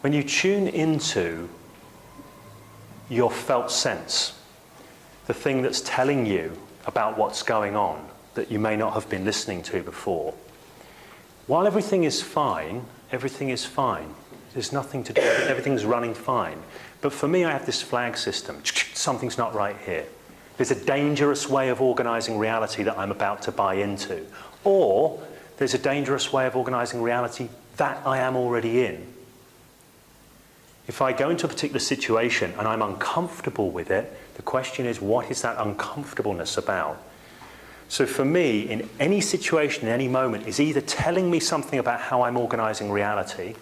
When you tune into your felt sense, the thing that's telling you about what's going on that you may not have been listening to before, while everything is fine, there's nothing to do, everything's running fine. But for me, I have this flag system. Something's not right here. There's a dangerous way of organising reality that I'm about to buy into. Or there's a dangerous way of organising reality that I am already in. If I go into a particular situation and I'm uncomfortable with it, the question is, what is that uncomfortableness about? So for me, in any situation, in any moment, is either telling me something about how I'm organising reality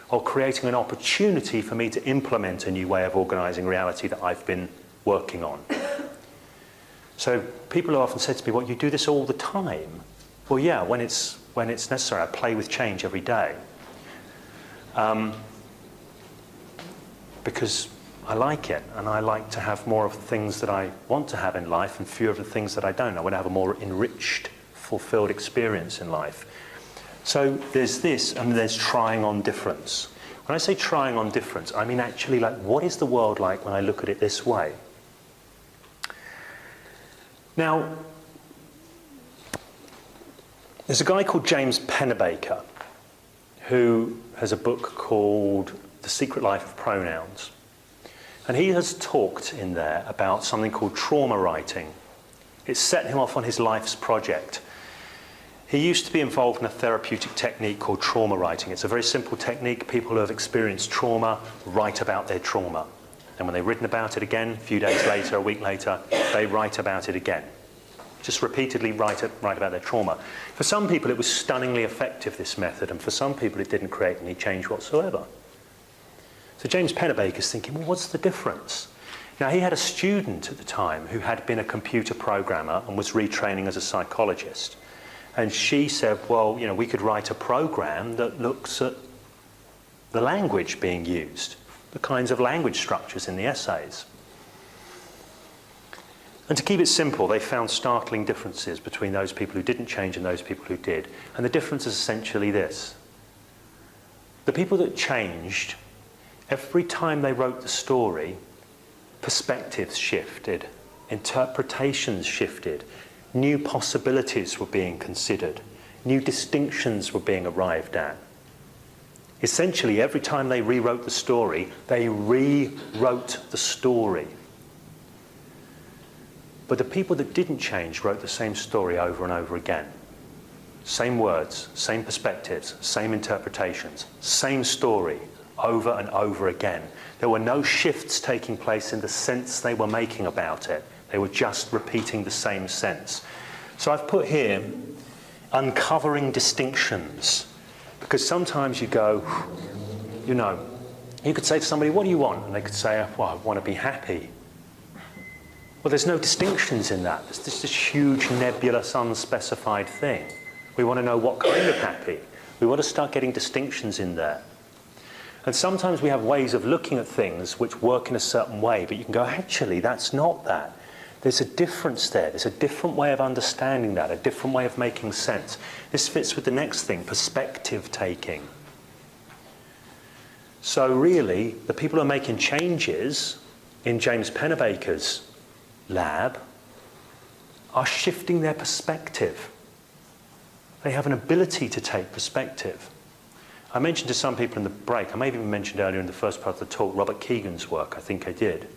or creating an opportunity for me to implement a new way of organising reality that I've been working on. So people have often said to me, well, you do this all the time. Well, yeah, when it's necessary. I play with change every day. Because I like it, and I like to have more of the things that I want to have in life and fewer of the things that I don't. I want to have a more enriched, fulfilled experience in life. So there's this, and there's trying on difference. When I say trying on difference, I mean actually like, what is the world like when I look at it this way? Now, there's a guy called James Pennebaker who has a book called The Secret Life of Pronouns. And he has talked in there about something called trauma writing. It set him off on his life's project. He used to be involved in a therapeutic technique called trauma writing. It's a very simple technique. People who have experienced trauma write about their trauma. And when they've written about it again, a few days later, a week later, they write about it again. Just repeatedly write about their trauma. For some people, it was stunningly effective, this method, and for some people, it didn't create any change whatsoever. So James Pennebaker's thinking, well, what's the difference? Now, he had a student at the time who had been a computer programmer and was retraining as a psychologist. And she said, well, you know, we could write a program that looks at the language being used, the kinds of language structures in the essays. And to keep it simple, they found startling differences between those people who didn't change and those people who did. And the difference is essentially this. The people that changed, every time they wrote the story, perspectives shifted, interpretations shifted, new possibilities were being considered, new distinctions were being arrived at. Essentially, every time they rewrote the story, they rewrote the story. But the people that didn't change wrote the same story over and over again. Same words, same perspectives, same interpretations, same story, over and over again. There were no shifts taking place in the sense they were making about it. They were just repeating the same sense. So I've put here, uncovering distinctions. Because sometimes you go, you know, you could say to somebody, what do you want? And they could say, well, I want to be happy. Well, there's no distinctions in that. It's just this huge, nebulous, unspecified thing. We want to know what kind of happy. We want to start getting distinctions in there. And sometimes we have ways of looking at things which work in a certain way, but you can go, actually, that's not that. There's a difference there. There's a different way of understanding that, a different way of making sense. This fits with the next thing, perspective taking. So really, the people who are making changes in James Pennebaker's lab are shifting their perspective. They have an ability to take perspective. I mentioned to some people in the break, I may have even mentioned earlier in the first part of the talk, Robert Kegan's work, I think I did.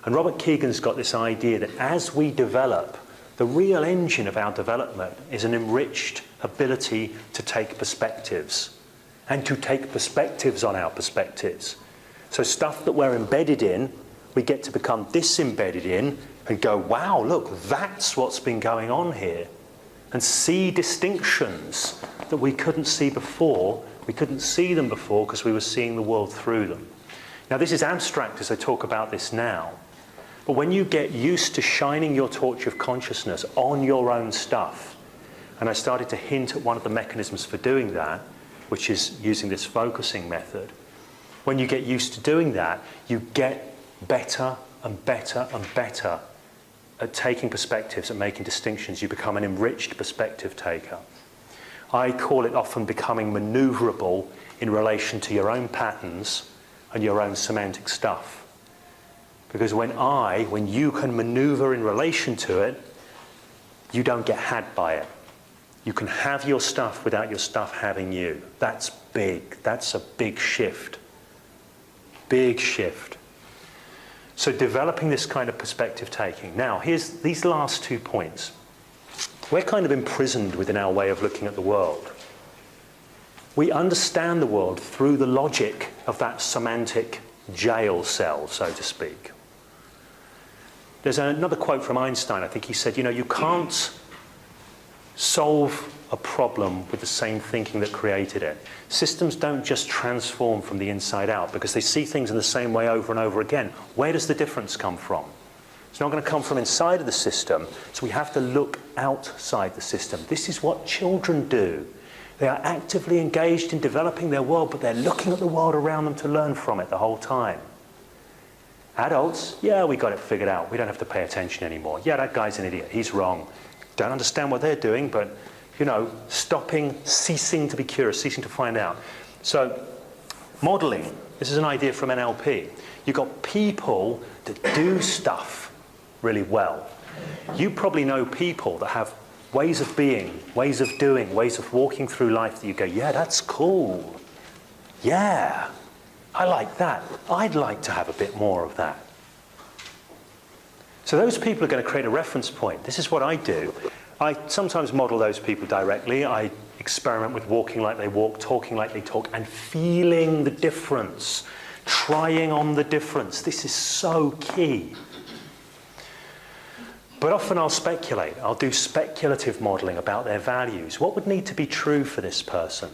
And Robert Kegan's got this idea that as we develop, the real engine of our development is an enriched ability to take perspectives and to take perspectives on our perspectives. So stuff that we're embedded in, we get to become disembedded in and go, wow, look, that's what's been going on here. And see distinctions that we couldn't see before. We couldn't see them before because we were seeing the world through them. Now, this is abstract as I talk about this now. But when you get used to shining your torch of consciousness on your own stuff, and I started to hint at one of the mechanisms for doing that, which is using this focusing method, when you get used to doing that, you get better and better and better at taking perspectives and making distinctions. You become an enriched perspective taker. I call it often becoming maneuverable in relation to your own patterns and your own semantic stuff. Because when you can maneuver in relation to it, you don't get had by it. You can have your stuff without your stuff having you. That's big. That's a big shift. Big shift. So developing this kind of perspective taking. Now, here's these last 2 points. We're kind of imprisoned within our way of looking at the world. We understand the world through the logic of that semantic jail cell, so to speak. There's another quote from Einstein. I think he said, you know, you can't solve a problem with the same thinking that created it. Systems don't just transform from the inside out because they see things in the same way over and over again. Where does the difference come from? It's not going to come from inside of the system, so we have to look outside the system. This is what children do. They are actively engaged in developing their world, but they're looking at the world around them to learn from it the whole time. Adults, yeah, we got it figured out. We don't have to pay attention anymore. Yeah, that guy's an idiot. He's wrong. Don't understand what they're doing, but, ceasing to be curious, ceasing to find out. So, modelling, this is an idea from NLP. You've got people that do stuff really well. You probably know people that have ways of being, ways of doing, ways of walking through life that you go, yeah, that's cool. Yeah, I like that. I'd like to have a bit more of that. So those people are going to create a reference point. This is what I do. I sometimes model those people directly. I experiment with walking like they walk, talking like they talk, and feeling the difference, trying on the difference. This is so key. But often I'll speculate. I'll do speculative modelling about their values. What would need to be true for this person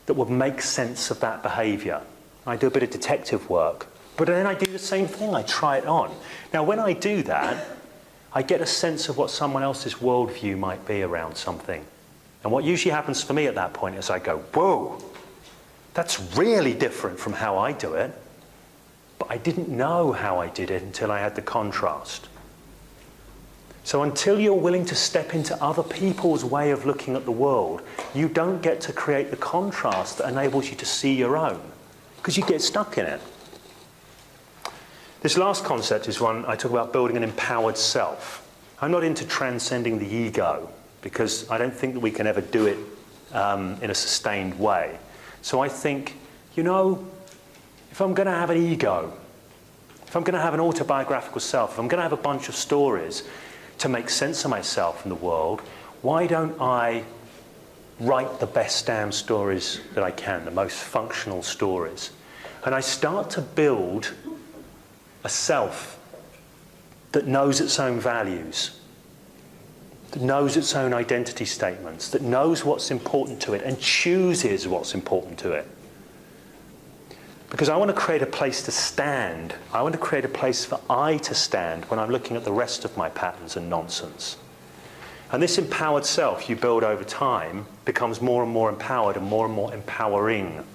that would make sense of that behaviour? I do a bit of detective work. But then I do the same thing. I try it on. Now, when I do that, I get a sense of what someone else's worldview might be around something. And what usually happens for me at that point is I go, whoa, that's really different from how I do it. But I didn't know how I did it until I had the contrast. So until you're willing to step into other people's way of looking at the world, you don't get to create the contrast that enables you to see your own, because you get stuck in it. This last concept is one I talk about, building an empowered self. I'm not into transcending the ego, because I don't think that we can ever do it in a sustained way. So I think, if I'm going to have an ego, if I'm going to have an autobiographical self, if I'm going to have a bunch of stories to make sense of myself in the world, why don't I write the best damn stories that I can, the most functional stories? And I start to build a self that knows its own values, that knows its own identity statements, that knows what's important to it and chooses what's important to it. Because I want to create a place to stand. I want to create a place for I to stand when I'm looking at the rest of my patterns and nonsense. And this empowered self you build over time becomes more and more empowered and more empowering.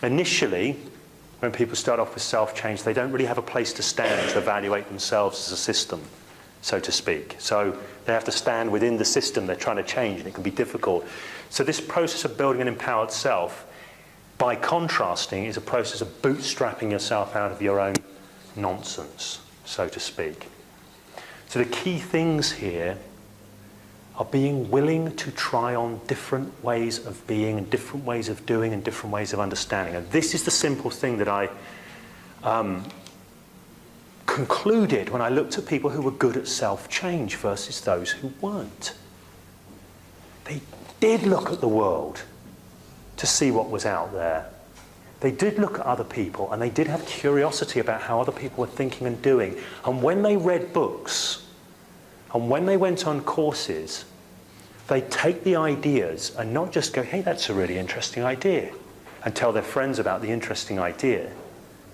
Initially, when people start off with self-change, they don't really have a place to stand to evaluate themselves as a system, so to speak. So they have to stand within the system they're trying to change, and it can be difficult. So this process of building an empowered self, by contrasting, is a process of bootstrapping yourself out of your own nonsense, so to speak. So the key things here are being willing to try on different ways of being and different ways of doing and different ways of understanding. And this is the simple thing that I concluded when I looked at people who were good at self-change versus those who weren't. They did look at the world to see what was out there. They did look at other people, and they did have curiosity about how other people were thinking and doing. And when they read books, and when they went on courses, they'd take the ideas and not just go, hey, that's a really interesting idea, and tell their friends about the interesting idea,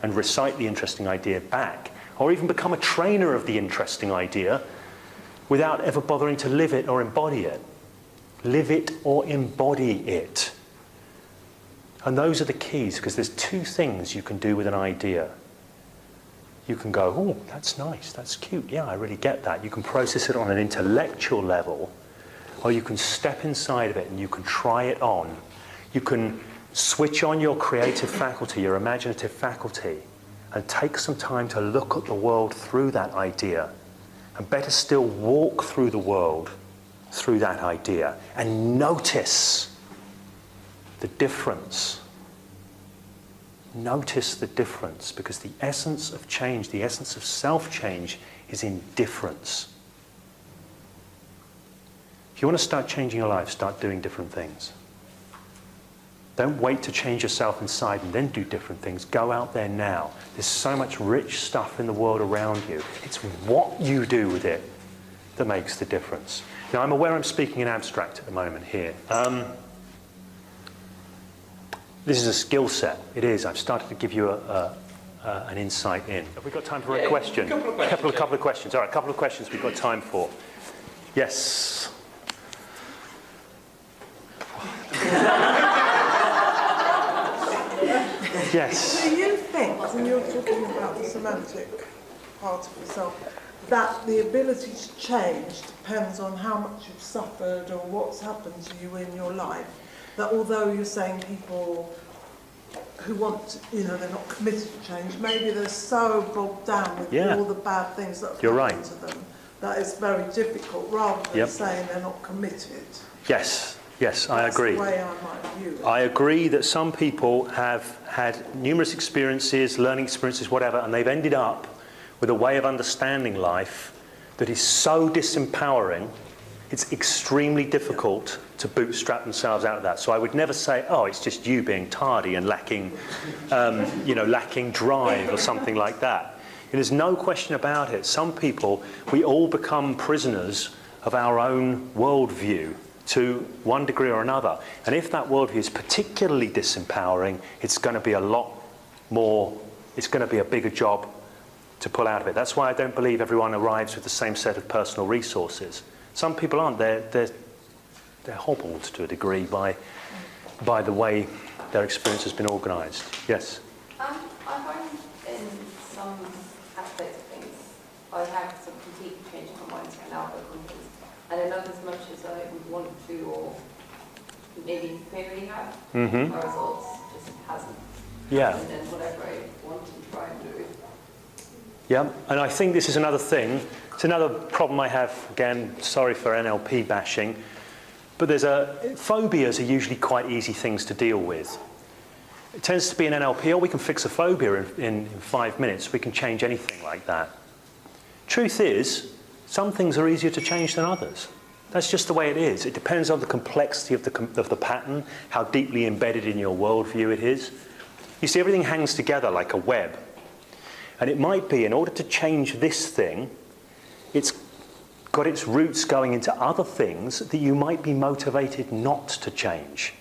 and recite the interesting idea back, or even become a trainer of the interesting idea without ever bothering to live it or embody it. Live it or embody it. And those are the keys, because there's two things you can do with an idea. You can go, oh, that's nice, that's cute, yeah, I really get that. You can process it on an intellectual level, or you can step inside of it and you can try it on. You can switch on your creative faculty, your imaginative faculty, and take some time to look at the world through that idea. And better still, walk through the world through that idea and notice the difference. Notice the difference, because the essence of change, the essence of self-change, is in difference. If you want to start changing your life, start doing different things. Don't wait to change yourself inside and then do different things. Go out there now. There's so much rich stuff in the world around you. It's what you do with it that makes the difference. Now, I'm aware I'm speaking in abstract at the moment here. This is a skill set. It is. I've started to give you an insight in. Have we got time for a question? Couple of questions. All right, a couple of questions we've got time for. Yes. Yes. Do you think, when you're talking about the semantic part of yourself, that the ability to change depends on how much you've suffered or what's happened to you in your life. That although you're saying people who want, they're not committed to change, maybe they're so bogged down with all the bad things that have happened to them that it's very difficult, rather than saying they're not committed. Yes, I agree. That's the way I might view it. I agree that some people have had numerous experiences, learning experiences, whatever, and they've ended up with a way of understanding life that is so disempowering, it's extremely difficult to bootstrap themselves out of that. So I would never say, oh, it's just you being tardy and lacking, lacking drive or something like that. And there's no question about it. Some people, we all become prisoners of our own worldview to one degree or another. And if that worldview is particularly disempowering, it's going to be a lot more, it's going to be a bigger job to pull out of it. That's why I don't believe everyone arrives with the same set of personal resources. Some people aren't. They're hobbled to a degree by the way their experience has been organised. Yes? I find in some aspects of things, I have some completely changed my mindset and outlook on things. And I love as much as I would want to, or maybe in theory have, my results just hasn't. Yeah. And then whatever I want to try and do. Yeah, and I think this is another thing. It's another problem I have, again, sorry for NLP bashing, but phobias are usually quite easy things to deal with. It tends to be an NLP, we can fix a phobia in 5 minutes, we can change anything like that. Truth is, some things are easier to change than others. That's just the way it is. It depends on the complexity of the pattern, how deeply embedded in your worldview it is. You see, everything hangs together like a web. And it might be, in order to change this thing, it's got its roots going into other things that you might be motivated not to change.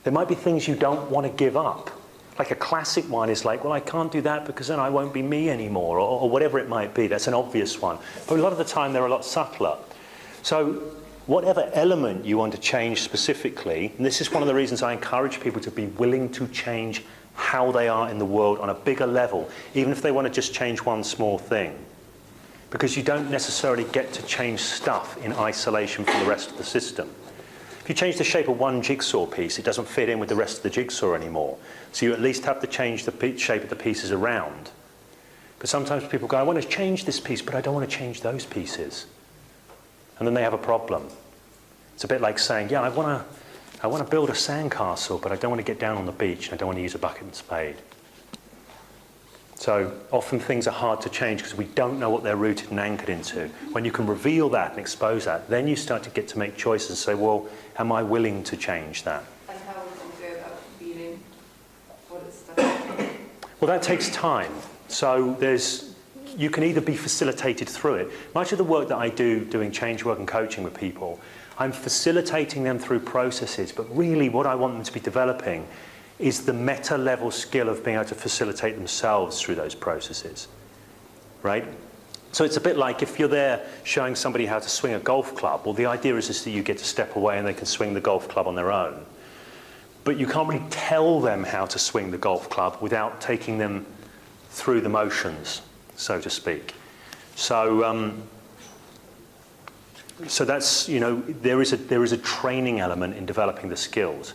There might be things you don't want to give up. Like a classic one is like, well, I can't do that because then I won't be me anymore, or whatever it might be. That's an obvious one. But a lot of the time, they're a lot subtler. So whatever element you want to change specifically, and this is one of the reasons I encourage people to be willing to change how they are in the world on a bigger level, even if they want to just change one small thing. Because you don't necessarily get to change stuff in isolation from the rest of the system. If you change the shape of one jigsaw piece, it doesn't fit in with the rest of the jigsaw anymore. So you at least have to change the shape of the pieces around. But sometimes people go, I want to change this piece, but I don't want to change those pieces. And then they have a problem. It's a bit like saying, yeah, I want to build a sandcastle, but I don't want to get down on the beach, and I don't want to use a bucket and spade. So often things are hard to change because we don't know what they're rooted and anchored into. When you can reveal that and expose that, then you start to get to make choices and say, well, am I willing to change that? And how would one go about revealing what it's done? Well, that takes time. So you can either be facilitated through it. Much of the work that I do, doing change work and coaching with people, I'm facilitating them through processes, but really what I want them to be developing is the meta-level skill of being able to facilitate themselves through those processes, right? So it's a bit like if you're there showing somebody how to swing a golf club, well, the idea is just that you get to step away and they can swing the golf club on their own. But you can't really tell them how to swing the golf club without taking them through the motions, so to speak. So that's, there is a training element in developing the skills.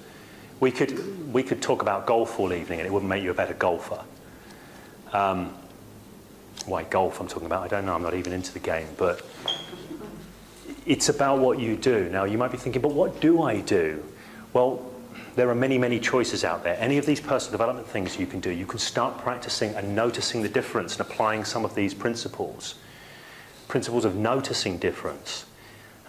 We could talk about golf all evening and it wouldn't make you a better golfer. Why golf I'm talking about, I don't know, I'm not even into the game, but it's about what you do. Now you might be thinking, but what do I do? Well, there are many, many choices out there. Any of these personal development things you can do, you can start practicing and noticing the difference and applying some of these principles of noticing difference.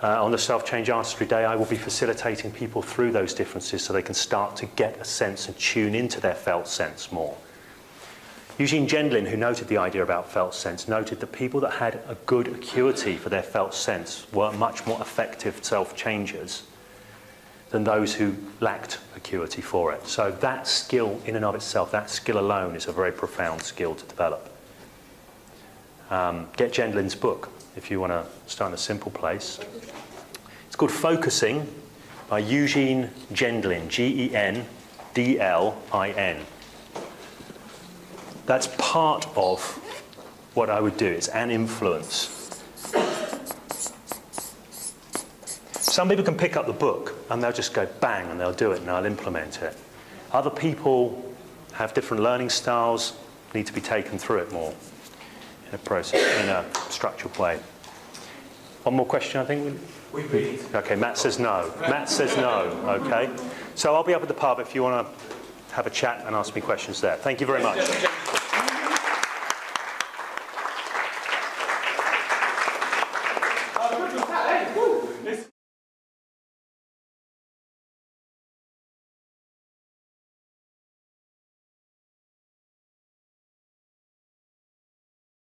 On the Self-Change Artistry Day, I will be facilitating people through those differences so they can start to get a sense and tune into their felt sense more. Eugene Gendlin, who noted the idea about felt sense, noted that people that had a good acuity for their felt sense were much more effective self-changers than those who lacked acuity for it. So that skill in and of itself, that skill alone is a very profound skill to develop. Get Gendlin's book if you want to start in a simple place. It's called Focusing by Eugene Gendlin, Gendlin. That's part of what I would do. It's an influence. Some people can pick up the book and they'll just go bang and they'll do it and they'll implement it. Other people have different learning styles, need to be taken through it more in a process, in a structured way. One more question, I think. We read. Okay, Matt says no. Matt says no, okay. So I'll be up at the pub if you want to have a chat and ask me questions there. Thank you very much.